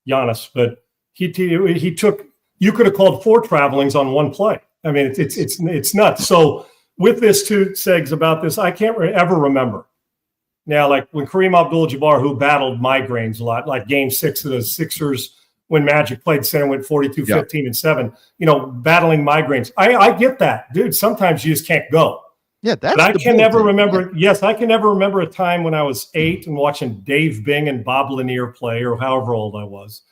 Giannis, but he took. You could have called 4 travelings on one play. It's nuts. So with this too, Segs, about this, I can't ever remember. Now, like when Kareem Abdul-Jabbar, who battled migraines a lot, like Game 6 of the Sixers when Magic played center, went 42-15-7. Battling migraines. I get that, dude. Sometimes you just can't go. Yeah, but I can never remember. Yes, I can never remember a time when I was 8 and watching Dave Bing and Bob Lanier play, or however old I was,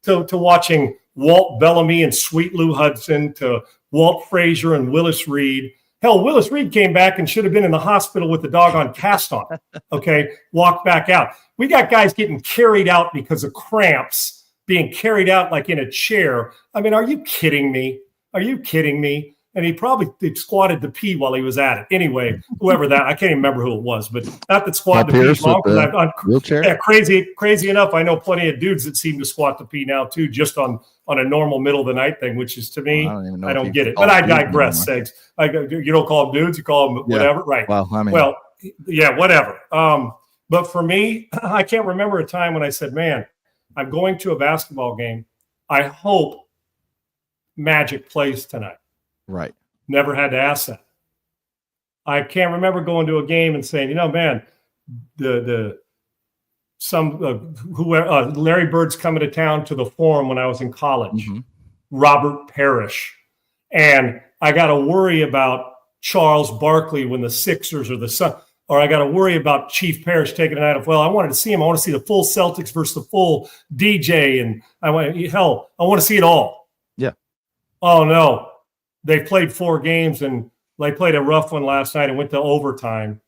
to watching Walt Bellamy and Sweet Lou Hudson, to Walt Frazier and Willis Reed. Hell, Willis Reed came back and should have been in the hospital with the doggone cast on. Okay, walked back out. We got guys getting carried out because of cramps, being carried out like in a chair. Are you kidding me? Are you kidding me? And he probably squatted to pee while he was at it. Anyway, whoever that, I can't even remember who it was, but not that squatted to pee long, because I'm wheelchair. Yeah, crazy enough. I know plenty of dudes that seem to squat to pee now too, just on a normal middle of the night thing, which is, to me, I don't get it. But I digress, Segs. You don't call them dudes, you call them whatever, right? Well, yeah, whatever. But for me, I can't remember a time when I said, man, I'm going to a basketball game. I hope Magic plays tonight. Right. Never had to ask that. I can't remember going to a game and saying, man, Larry Bird's coming to town to the Forum when I was in college. Mm-hmm. Robert Parrish. And I got to worry about Charles Barkley when the Sixers or the Sun, or I got to worry about Chief Parrish taking a night off. Well, I wanted to see him. I want to see the full Celtics versus the full DJ. And I want to see it all. Yeah. Oh, no. They played 4 games, and they played a rough one last night and went to overtime.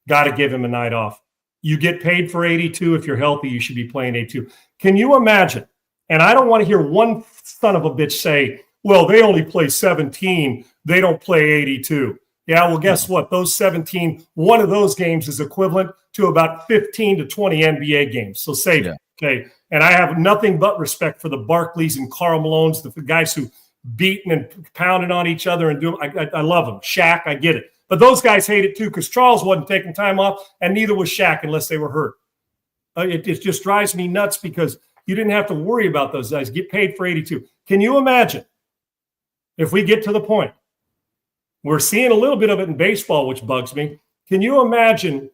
Got to give him a night off. You get paid for 82. If you're healthy, you should be playing 82. Can you imagine? And I don't want to hear one son of a bitch say, well, they only play 17. They don't play 82. Yeah, well, guess what? Those 17, one of those games is equivalent to about 15 to 20 NBA games. So save it. Okay. And I have nothing but respect for the Barkleys and Karl Malones, the guys who beating and pounding on each other and doing. I love them. Shaq, I get it. But those guys hate it too because Charles wasn't taking time off, and neither was Shaq unless they were hurt. It just drives me nuts because you didn't have to worry about those guys. Get paid for 82. Can you imagine if we get to the point? We're seeing a little bit of it in baseball, which bugs me. Can you imagine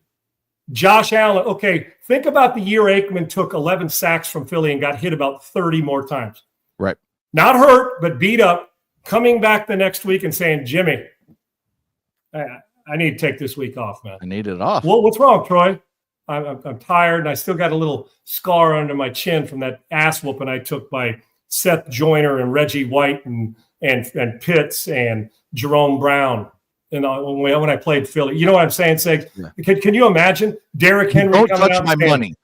Josh Allen? Okay, think about the year Aikman took 11 sacks from Philly and got hit about 30 more times. Right. Not hurt, but beat up, coming back the next week and saying, Jimmy, I need to take this week off, man. I need it off. Well, what's wrong, Troy? I'm tired, and I still got a little scar under my chin from that ass whooping I took by Seth Joyner and Reggie White and Pitts and Jerome Brown. And when I played Philly, you know what I'm saying, Segs? Yeah. Can you imagine Derrick Henry? Don't touch my money.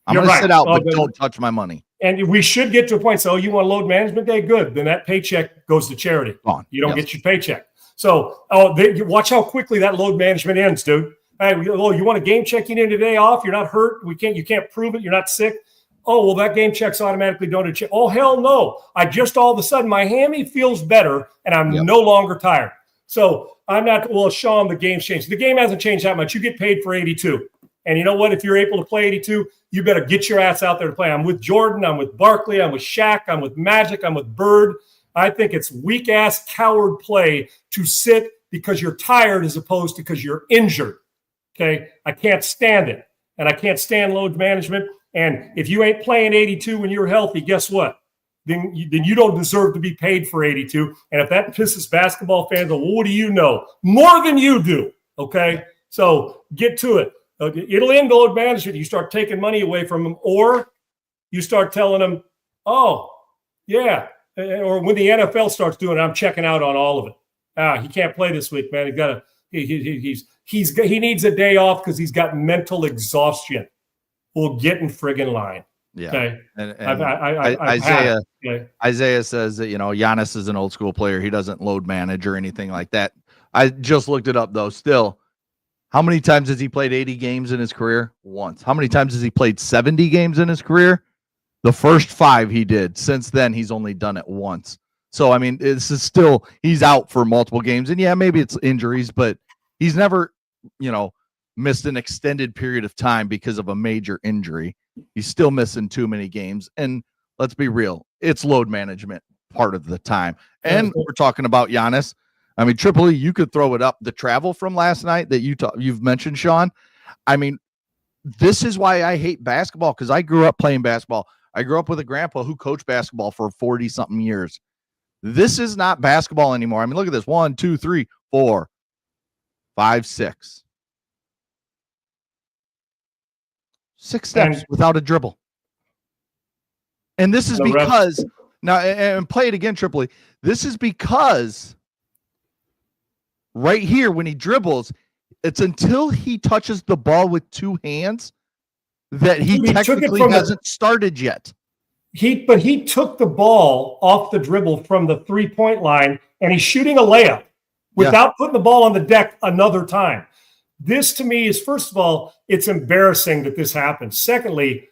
I'm going to sit out, but don't touch my money. And we should get to a point. So, you want load management day? Good. Then that paycheck goes to charity. You don't get your paycheck. So, watch how quickly that load management ends, dude. Hey, you want a game check you need a day off? You're not hurt. You can't prove it. You're not sick. Oh, well, that game check's automatically donated. Oh, hell no. All of a sudden, my hammy feels better, and I'm no longer tired. So I'm not, Sean, the game's changed. The game hasn't changed that much. You get paid for 82. And you know what? If you're able to play 82, you better get your ass out there to play. I'm with Jordan. I'm with Barkley. I'm with Shaq. I'm with Magic. I'm with Bird. I think it's weak-ass coward play to sit because you're tired as opposed to because you're injured. Okay? I can't stand it. And I can't stand load management. And if you ain't playing 82 when you're healthy, guess what? Then you don't deserve to be paid for 82. And if that pisses basketball fans off, what do you know? More than you do. Okay? So get to it. It'll end load management. You start taking money away from them, or you start telling them, oh, yeah. Or when the NFL starts doing it, I'm checking out on all of it. He can't play this week, man. He needs a day off because he's got mental exhaustion. Well, get in friggin' line. Yeah. Okay. And Isaiah says that, Giannis is an old school player. He doesn't load manage or anything like that. I just looked it up though. Still, how many times has he played 80 games in his career? Once. How many times has he played 70 games in his career? The first 5 he did. Since then, he's only done it once. So, I mean, this is still, he's out for multiple games. And yeah, maybe it's injuries, but he's never, missed an extended period of time because of a major injury. He's still missing too many games. And let's be real, it's load management part of the time. And we're talking about Giannis. I mean, Tripoli, you could throw it up. The travel from last night that you've mentioned, Sean. I mean, this is why I hate basketball, because I grew up playing basketball. I grew up with a grandpa who coached basketball for 40-something years. This is not basketball anymore. I mean, look at this. 1, 2, 3, 4, 5, 6. 6 steps without a dribble. And this is because now, and play it again, Tripoli. This is because right here, when he dribbles, it's until he touches the ball with 2 hands that he technically hasn't started yet. But he took the ball off the dribble from the 3-point line, and he's shooting a layup without putting the ball on the deck another time. This to me is, first of all, it's embarrassing that this happens. Secondly,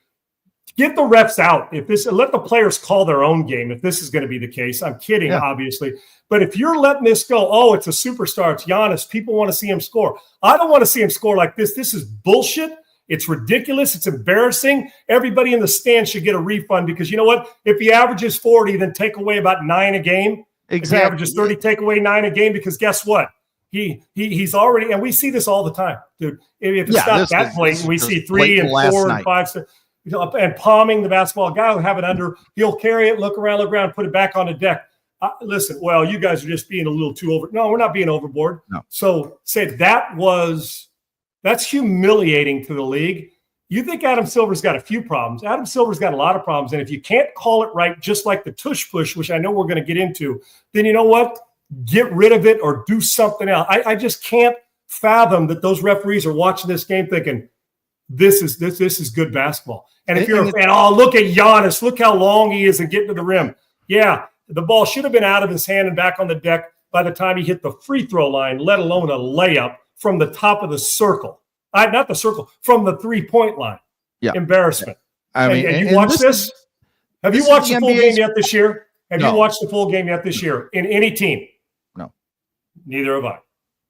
get the refs out. Let the players call their own game if this is going to be the case. I'm kidding, obviously. But if you're letting this go, it's a superstar, it's Giannis, people want to see him score. I don't want to see him score like this. This is bullshit. It's ridiculous. It's embarrassing. Everybody in the stands should get a refund, because you know what? If he averages 40, then take away about 9 a game. Exactly. If he averages 30, take away 9 a game, because guess what? He's already, and we see this all the time, dude. If it's not that blatant, we see 3 and 4 and 5, and palming the basketball. Guy will have it under. He'll carry it, look around, put it back on the deck. Listen, well, you guys are just being a little too over. No, we're not being overboard. No. So say that's humiliating to the league. You think Adam Silver's got a few problems. Adam Silver's got a lot of problems. And if you can't call it right, just like the tush push, which I know we're going to get into, then you know what? Get rid of it or do something else. I just can't fathom that those referees are watching this game thinking, this is good basketball. And if you're a fan, look at Giannis. Look how long he is and getting to the rim. Yeah, the ball should have been out of his hand and back on the deck by the time he hit the free throw line, let alone a layup from the top of the circle. Not the circle, from the 3-point line. Yeah. Embarrassment. I mean, and you watch this? Have you watched the full game yet this year? Have you watched the full game yet this year in any team? No. Neither have I.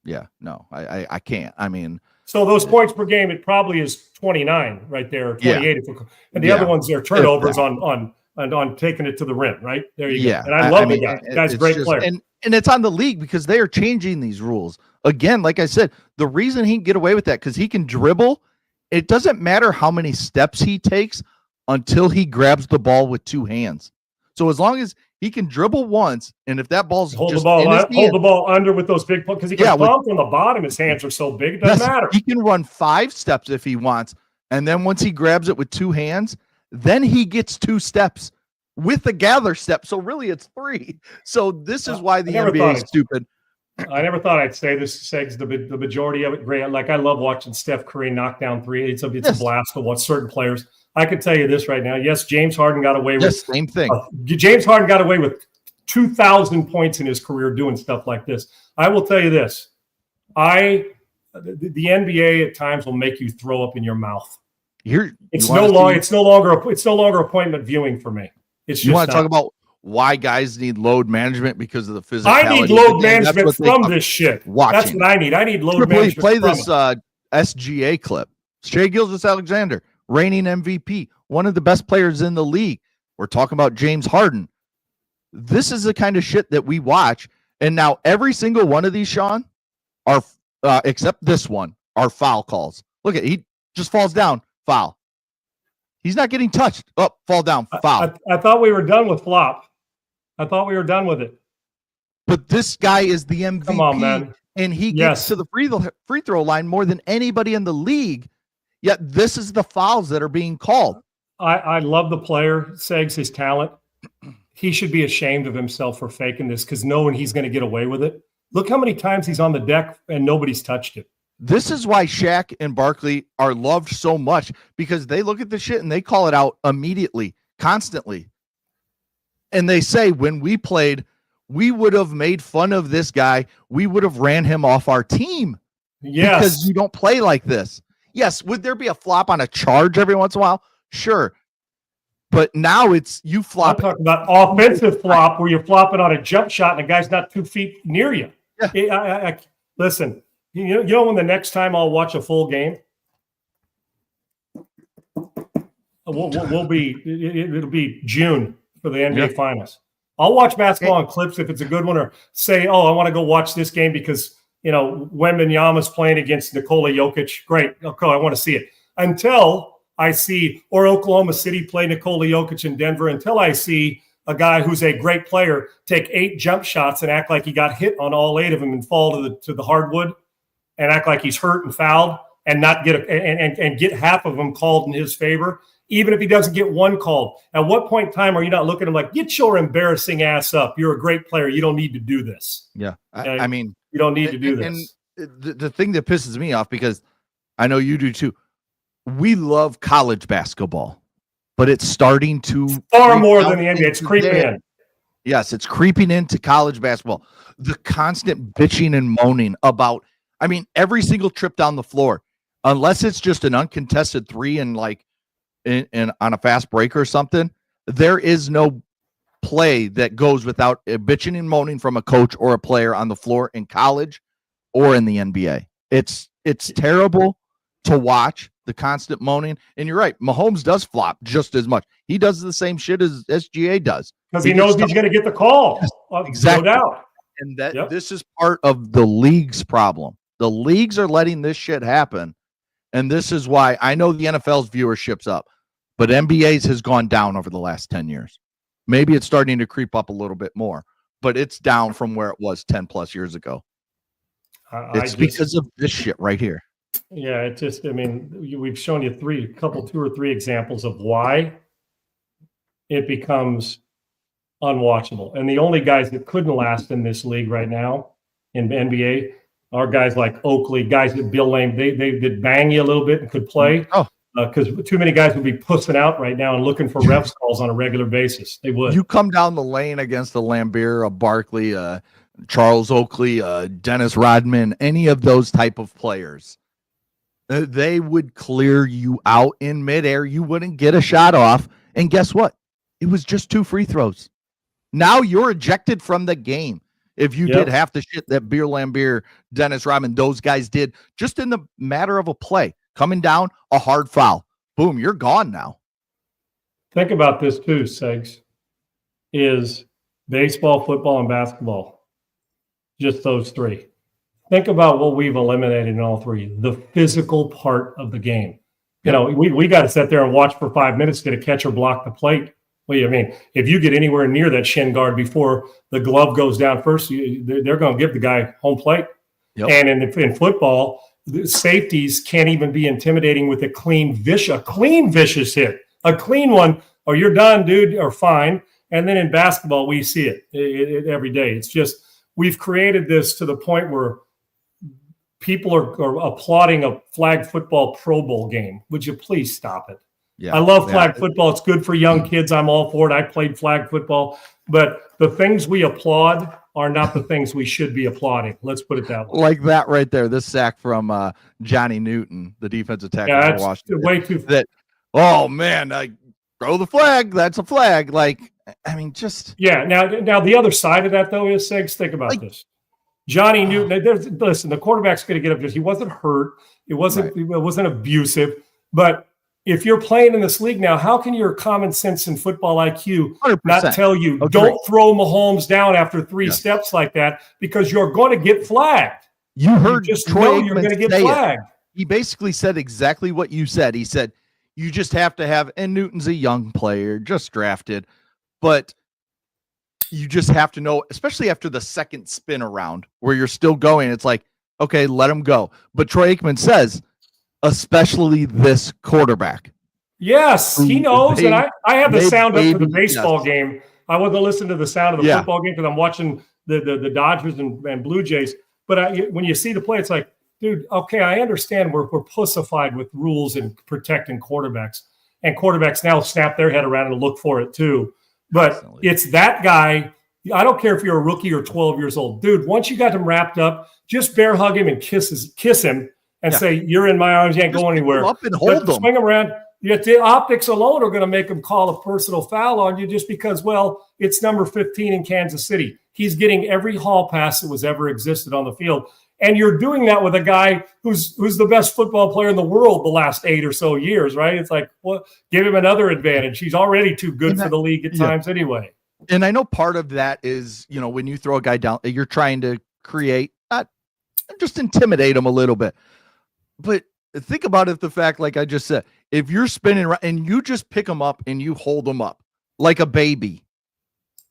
Yeah, no, I can't. I mean, so those points per game, it probably is 29 right there, or 28. And the other ones are turnovers on taking it to the rim, right? There you go. And I love the guy. The guy's a great player. And it's on the league because they are changing these rules. Again, like I said, the reason he can get away with that because he can dribble. It doesn't matter how many steps he takes until he grabs the ball with two hands. So as long as he can dribble once, and if that ball's hold the ball under with those big because he can pump from the bottom. His hands are so big, it doesn't matter. He can run 5 steps if he wants, and then once he grabs it with two hands, then he gets 2 steps with the gather step. So really, it's 3. So this is why the NBA is stupid. I never thought I'd say this, Segs. The majority of it, great. Like I love watching Steph Curry knock down 3. It's a blast to watch certain players. I can tell you this right now. Yes, James Harden got away with same thing. James Harden got away with 2,000 points in his career doing stuff like this. I will tell you this. The NBA at times will make you throw up in your mouth. It's no longer appointment viewing for me. It's just you want to talk about why guys need load management because of the physicality. I need load management from this shit. That's what I need. I need load management. Play this SGA clip. Shai Gilgeous-Alexander, reigning MVP, one of the best players in the league. We're talking about James Harden. This is the kind of shit that we watch. And now every single one of these, Sean, are except this one, are foul calls. Look at he just falls down, foul. He's not getting touched. Oh, fall down, foul. I thought we were done with flop. I thought we were done with it. But this guy is the MVP. Come on, man. And he gets to the free throw line more than anybody in the league. Yet this is the fouls that are being called. I love the player, Segs, his talent. He should be ashamed of himself for faking this because knowing he's going to get away with it. Look how many times he's on the deck and nobody's touched it. This is why Shaq and Barkley are loved so much because they look at the shit and they call it out immediately, constantly. And they say, when we played, we would have made fun of this guy. We would have ran him off our team. Yes. Because you don't play like this. Yes. Would there be a flop on a charge every once in a while? Sure. But now it's you flop. I'm talking about offensive flop where you're flopping on a jump shot and the guy's not 2 feet near you. Yeah. Listen, you know when the next time I'll watch a full game? It'll be June for the NBA Finals. I'll watch basketball on clips if it's a good one, or say, I want to go watch this game because Wembanyama's playing against Nikola Jokic. Great, okay, I want to see it. Until I see, or Oklahoma City play Nikola Jokic in Denver, until I see a guy who's a great player take 8 jump shots and act like he got hit on all 8 of them and fall to the hardwood and act like he's hurt and fouled and not get and get half of them called in his favor. Even if he doesn't get one called, at what point in time are you not looking at him like, get your embarrassing ass up? You're a great player. You don't need to do this. Yeah. I mean, you don't need to do this. And the thing that pisses me off, because I know you do too, we love college basketball, but it's starting to far more than the NBA. It's creeping in. Yes, it's creeping into college basketball. The constant bitching and moaning about, every single trip down the floor, unless it's just an uncontested 3 and like, in on a fast break or something, there is no play that goes without a bitching and moaning from a coach or a player on the floor in college or in the NBA. It's terrible to watch, the constant moaning. And you're right, Mahomes does flop just as much. He does the same shit as SGA does. Because he knows he's going to get the call. Exactly. No doubt. And this is part of the league's problem. The leagues are letting this shit happen. And this is why I know the NFL's viewership's up, but NBA's has gone down over the last 10 years. Maybe it's starting to creep up a little bit more, but it's down from where it was 10 plus years ago. It's because of this shit right here. Yeah, we've shown you 2 or 3 examples of why it becomes unwatchable. And the only guys that couldn't last in this league right now in the NBA are guys like Oakley, guys that Bill Lane, they did bang you a little bit and could play. Because too many guys would be pussing out right now and looking for refs calls on a regular basis. They would. You come down the lane against a Lambeer, a Barkley, Charles Oakley, Dennis Rodman, any of those type of players, they would clear you out in midair. You wouldn't get a shot off. And guess what? It was just 2 free throws. Now you're ejected from the game if you did half the shit that Beer Lambier, Dennis Rodman, those guys did just in the matter of a play. Coming down, a hard foul. Boom, you're gone now. Think about this too, Segs, is baseball, football, and basketball. Just those three. Think about what we've eliminated in all three. The physical part of the game. You know, we got to sit there and watch for 5 minutes to get a catcher block the plate. What do you mean? If you get anywhere near that shin guard before the glove goes down first, they're going to give the guy home plate. Yep. And in football, the safeties can't even be intimidating with a clean, vicious hit. A clean one, or you're done, dude, or fine. And then in basketball, we see it every day. It's just we've created this to the point where people are applauding a flag football Pro Bowl game. Would you please stop it? Yeah, I love flag football. It's good for young kids. I'm all for it. I played flag football. But the things we applaud are not the things we should be applauding. Let's put it that way. Like that right there, this sack from Johnny Newton, the defensive tackle. Yeah, that's Washington. Way too. That, oh, man, throw the flag. That's a flag. Like, I mean, just. Yeah, now the other side of that, though, is, Segs, think about this. Johnny Newton, listen, the quarterback's going to get up there. He wasn't hurt. It wasn't abusive. But if you're playing in this league now, how can your common sense and football IQ 100%. Not tell you, don't throw Mahomes down after three steps like that because you're going to get flagged? You heard just know you're going to get flagged. He basically said exactly what you said. He said, you just have to have, and Newton's a young player, just drafted, but you just have to know, especially after the second spin around where you're still going, it's like, okay, let him go. But Troy Aikman says, especially this quarterback. Yes, he knows. And I have the sound up for the baseball game. I want to listen to the sound of the football game because I'm watching the Dodgers and Blue Jays. But when you see the play, it's like, dude, okay, I understand we're pussified with rules and protecting quarterbacks. And quarterbacks now snap their head around and look for it too. But it's that guy. I don't care if you're a rookie or 12 years old. Dude, once you got him wrapped up, just bear hug him and kiss him and say, you're in my arms, you ain't going anywhere. Up and hold them. Swing him around. Yet the optics alone are going to make him call a personal foul on you just because, well, it's number 15 in Kansas City. He's getting every hall pass that was ever existed on the field. And you're doing that with a guy who's the best football player in the world the last 8 or so years, right? It's like, well, give him another advantage. He's already too good for the league at times anyway. And I know part of that is, when you throw a guy down, you're trying to create, just intimidate him a little bit. But think about it, the fact, like I just said, if you're spinning around and you just pick him up and you hold him up like a baby,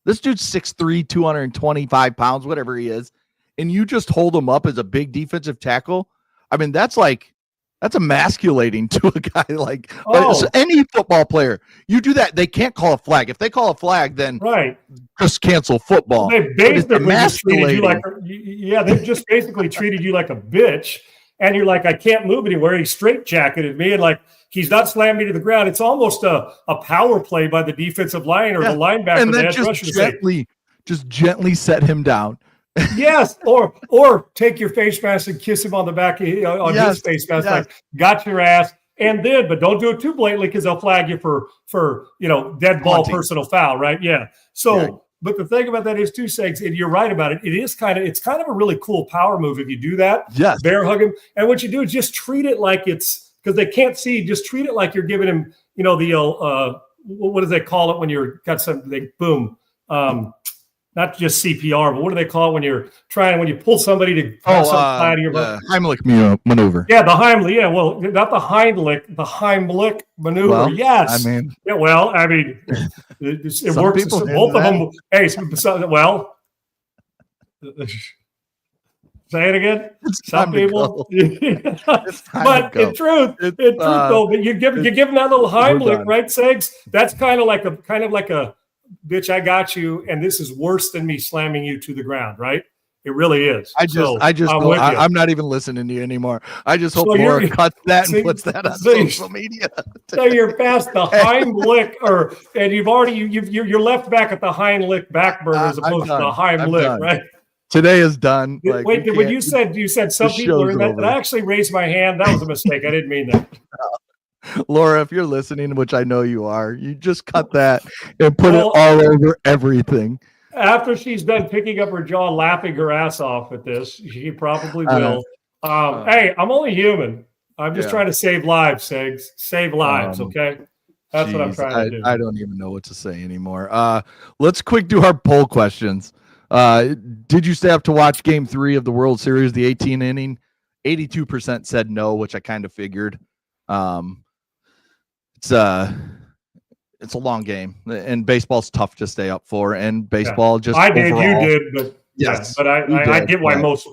this dude's 6'3", 225 pounds, whatever he is, and you just hold him up as a big defensive tackle. I mean, that's emasculating to a guy like any football player. You do that, they can't call a flag. If they call a flag, then just cancel football. They basically just treated you like they just basically treated you like a bitch. And you're like, I can't move anywhere. He straitjacketed me, and like he's not slamming me to the ground. It's almost a power play by the defensive line or the linebacker. And then just gently set him down. Yes, or take your face mask and kiss him on the back on his face mask. Like, got your ass, but don't do it too blatantly because they'll flag you for dead ball personal foul, right? Yeah. So. But the thing about that is too, Segs, and you're right about it. It's kind of a really cool power move if you do that. Yes. Bear hug him. And what you do is just treat it like it's because they can't see, just treat it like you're giving him, the what do they call it when you're got something, boom. Not just CPR, but what do they call it when you pull somebody to have something out of your Heimlich maneuver. Yeah, the Heimlich. Yeah, well, not the Heimlich, the Heimlich maneuver. Well, yes. it works. Both of them. Hey, well, say it again. Some people. But in truth, though, you give them that little Heimlich, right, Segs? That's kind of like a bitch, I got you, and this is worse than me slamming you to the ground, right? It really is. I'm not even listening to you anymore. I just hope Laura cuts that and puts that on social media. So you're past the Heimlich, and you're left back at the Heimlich back burner as opposed to the Heimlich, right? Today is done. Wait, when you said some people are that, I actually raised my hand. That was a mistake. I didn't mean that. Laura, if you're listening, which I know you are, you just cut that and put it all over everything. after she's done picking up her jaw, laughing her ass off at this, she probably will. Hey, I'm only human. I'm just trying to save lives, Segs. Save lives, okay? That's what I'm trying to do. I don't even know what to say anymore. Let's quick do our poll questions. Did you stay up to watch Game 3 of the World Series, the 18 inning? 82% said no, which I kind of figured. It's a long game, and baseball's tough to stay up for. And baseball just I did, overall, you did, but yes, but I get why most.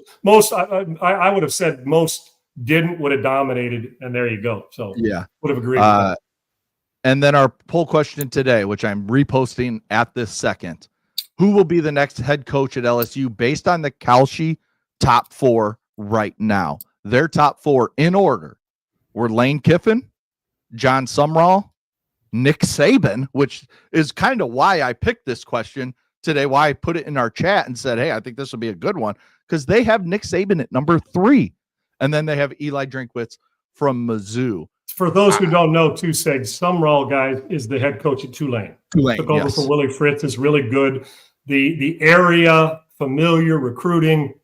I would have said most didn't, would have dominated, and there you go. So would have agreed with that. And then our poll question today, which I'm reposting at this second: who will be the next head coach at LSU based on the Kalshi top 4 right now? Their top 4 in order were Lane Kiffin, John Sumrall, Nick Saban, which is kind of why I picked this question today, why I put it in our chat and said, hey, I think this will be a good one, because they have Nick Saban at number 3. And then they have Eli Drinkwitz from Mizzou. For those who don't know, too, Seg, Sumrall, guys, is the head coach at Tulane. Took over for Willie Fritz, is really good. The area, familiar, recruiting,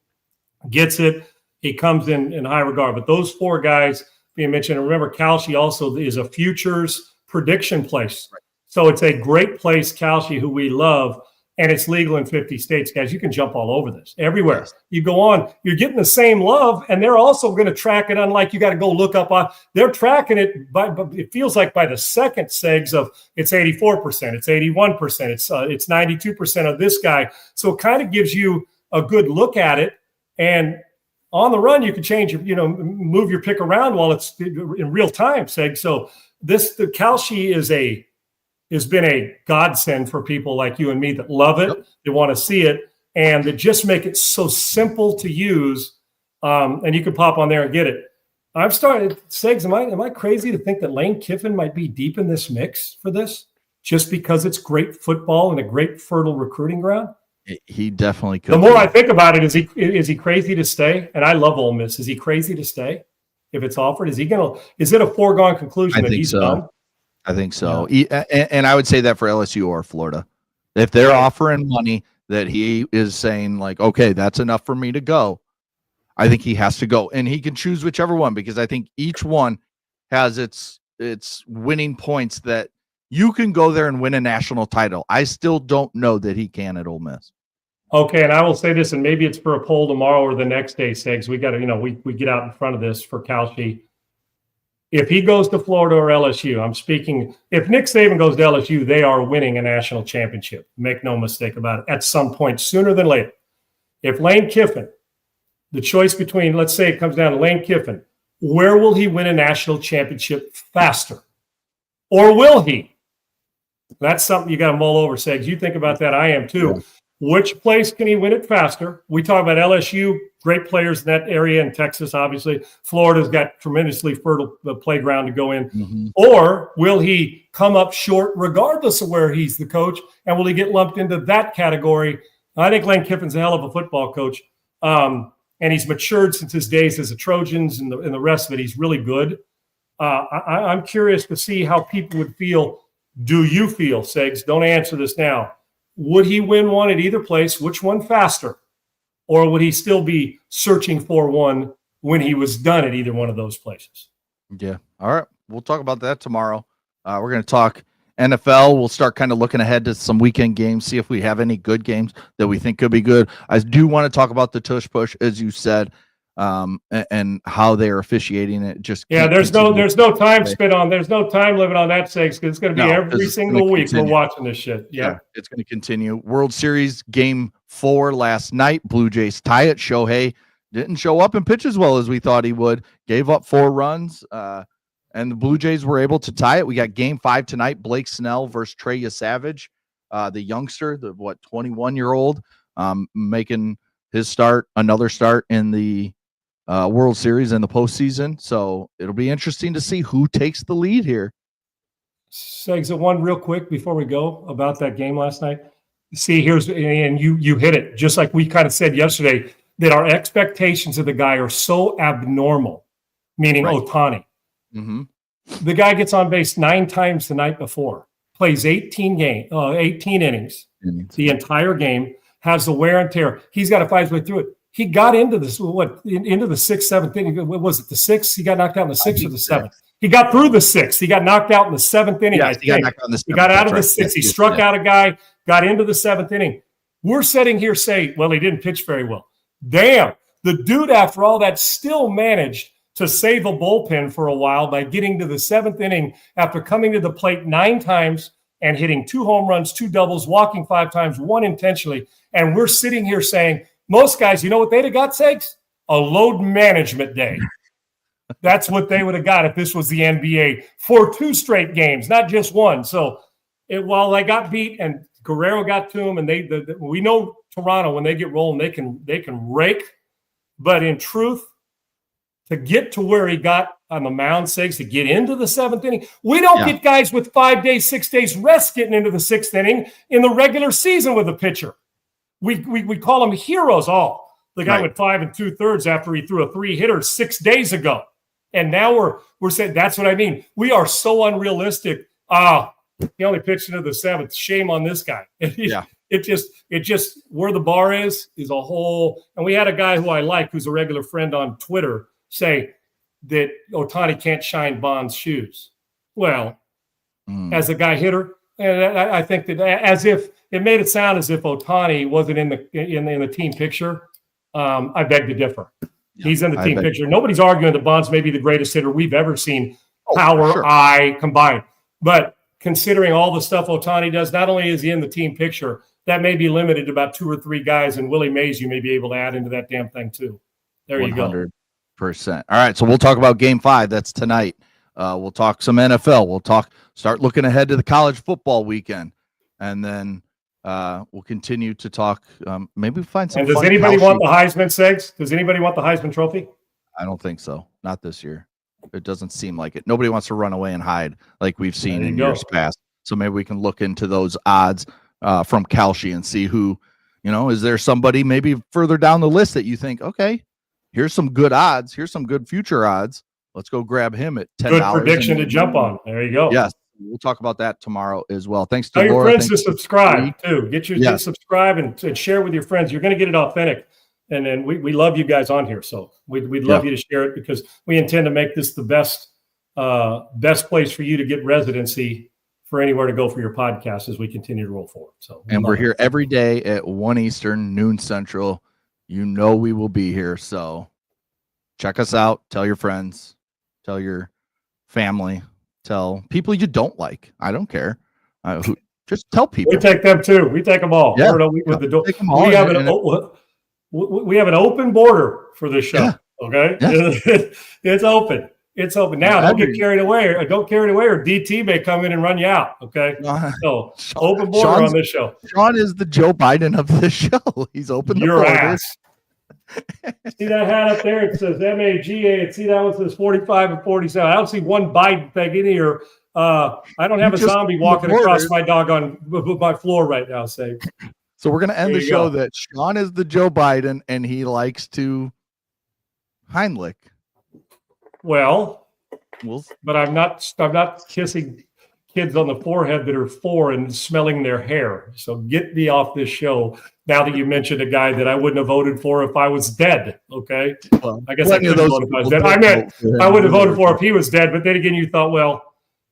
gets it. He comes in high regard. But those 4 guys being mentioned, and remember, Kalshi also is a futures prediction place. Right. So it's a great place, Kalshi, who we love, and it's legal in 50 states, guys. You can jump all over this, everywhere. Yes. You go on, you're getting the same love, and they're also going to track it, unlike you got to go look up on. They're tracking it, but it feels like by the second, Segs, of it's 84%, it's 81%, it's 92% of this guy. So it kind of gives you a good look at it, and on the run, you can change your, move your pick around while it's in real time, Seg. So the Kalshi has been a godsend for people like you and me that love it, they want to see it, and that just make it so simple to use, and you can pop on there and get it. I've started, Segs, am I crazy to think that Lane Kiffin might be deep in this mix for this, just because it's great football and a great fertile recruiting ground? He definitely could. The more I think about it, is he crazy to stay? And I love Ole Miss. Is he crazy to stay if it's offered? Is it a foregone conclusion that he's done? I think so. Yeah. And I would say that for LSU or Florida. If they're offering money that he is saying like, okay, that's enough for me to go, I think he has to go. And he can choose whichever one, because I think each one has its winning points that you can go there and win a national title. I still don't know that he can at Ole Miss. Okay, and I will say this, and maybe it's for a poll tomorrow or the next day, Segs. We got to, we get out in front of this for Kalshi. If he goes to Florida or LSU, I'm speaking, if Nick Saban goes to LSU, they are winning a national championship. Make no mistake about it, at some point, sooner than later. If Lane Kiffin, the choice between, let's say it comes down to Lane Kiffin, where will he win a national championship faster? Or will he? That's something you got to mull over, Segs. You think about that. I am too. Yeah. Which place can he win it faster? We talk about LSU, great players in that area, in Texas, obviously. Florida's got tremendously fertile playground to go in. Mm-hmm. Or will he come up short regardless of where he's the coach? And will he get lumped into that category? I think Lane Kiffin's a hell of a football coach. And he's matured since his days as a Trojans and the rest of it. He's really good. I'm curious to see how people would feel. Do you feel, Segs? Don't answer this now. Would he win one at either place? Which one faster? Or would he still be searching for one when he was done at either one of those places? Yeah. All right. We'll talk about that tomorrow. We're going to talk NFL. We'll start kind of looking ahead to some weekend games, see if we have any good games that we think could be good. I do want to talk about the tush push, as you said, and how they're officiating it. Just there's no time spent on. There's no time limit on that, Segs, because it's going to be every single week we're watching this shit. Yeah, it's going to continue. World Series Game 4 last night. Blue Jays tie it. Shohei didn't show up and pitch as well as we thought he would. Gave up 4 runs, and the Blue Jays were able to tie it. We got Game 5 tonight. Blake Snell versus Trey Savage, the youngster, the 21-year-old, making his start, another start in the World Series in the postseason. So it'll be interesting to see who takes the lead here. Segs, one real quick before we go about that game last night. See, and you hit it, just like we kind of said yesterday, that our expectations of the guy are so abnormal, meaning Ohtani. Mm-hmm. The guy gets on base 9 times the night before. plays 18 innings, the entire game, has the wear and tear. He's got to fight his way through it. He got into this, into the sixth, seventh inning. What was it, the sixth? He got knocked out in the sixth or the seventh? He got through the sixth. He got knocked out in the seventh inning. Yes, he got knocked out in the seventh. He got out of the sixth. He struck out a guy, got into the seventh inning. We're sitting here saying, well, he didn't pitch very well. Damn, the dude, after all that, still managed to save a bullpen for a while by getting to the seventh inning after coming to the plate 9 times and hitting 2 home runs, 2 doubles, walking 5 times, 1 intentionally. And we're sitting here saying, most guys, you know what they'd have got, Sakes? A load management day. That's what they would have got if this was the NBA for 2 straight games, not just one. So while they got beat and Guerrero got to him, and we know Toronto, when they get rolling, they can rake. But in truth, to get to where he got on the mound, Sakes, to get into the 7th inning, we don't get guys with 5 days, 6 days rest getting into the 6th inning in the regular season with a pitcher. We call them heroes. The guy went 5 2/3 after he threw a 3-hitter 6 days ago. And now we're saying, that's what I mean. We are so unrealistic. He only pitched into the 7th. Shame on this guy. It just where the bar is a whole. And we had a guy who I like, who's a regular friend on Twitter, say that Ohtani can't shine Bond's shoes. Well, as a guy hitter, and I think that as if it made it sound as if Ohtani wasn't in the team picture. I beg to differ. He's in the team picture. Nobody's arguing that Bond's maybe the greatest hitter we've ever seen, power, eye combined. But considering all the stuff Ohtani does, not only is he in the team picture, that may be limited to about 2 or 3 guys, and Willie Mays you may be able to add into that damn thing too. There you go. 100%. All right, so we'll talk about Game 5. That's tonight. We'll talk some NFL. We'll start looking ahead to the college football weekend, and then we'll continue to talk. Maybe find some. And does anybody want the Heisman, Segs? Does anybody want the Heisman Trophy? I don't think so. Not this year. It doesn't seem like it. Nobody wants to run away and hide like we've seen in years past. So maybe we can look into those odds from Kalshi and see who, is there somebody maybe further down the list that you think, okay, here's some good odds. Here's some good future odds. Let's go grab him at $10. Good prediction to jump on. There you go. Yes. We'll talk about that tomorrow as well. Thanks to Tell Laura. your friends to subscribe too. Get subscribe and share with your friends. You're going to get it authentic. And then we love you guys on here. So we'd love you to share it because we intend to make this the best place for you to get residency for anywhere to go for your podcast as we continue to roll forward. So we're here every day at 1 Eastern, noon Central. We will be here. So check us out. Tell your friends. Tell your family. Tell people you don't like. I don't care. Just tell people. We take them too. We take them all. Yeah. We have an open border for this show. Yeah. Okay. Yeah. It's open. It's open. Now don't get carried away. Or DT may come in and run you out. Okay. So open border on this show. Sean is the Joe Biden of this show. He's opened the borders. Ass. See that hat up there? It says MAGA. And see that one says 45 and 47. I don't see one Biden thing in here. I don't have a zombie walking across my doggone my floor right now. Say. So we're gonna end the show that Sean is the Joe Biden and he likes to Heimlich. Well, but I'm not kissing kids on the forehead that are 4 and smelling their hair. So get me off this show. Now that you mentioned a guy that I wouldn't have voted for if I was dead, okay? Well, I guess I couldn't vote if I was dead. I meant I wouldn't have voted for if he was dead, but then again, you thought, well,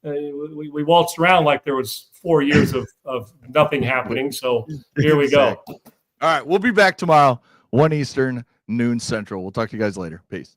we waltzed around like there was 4 years of nothing happening. So here we go. All right, we'll be back tomorrow, 1 Eastern, noon Central. We'll talk to you guys later. Peace.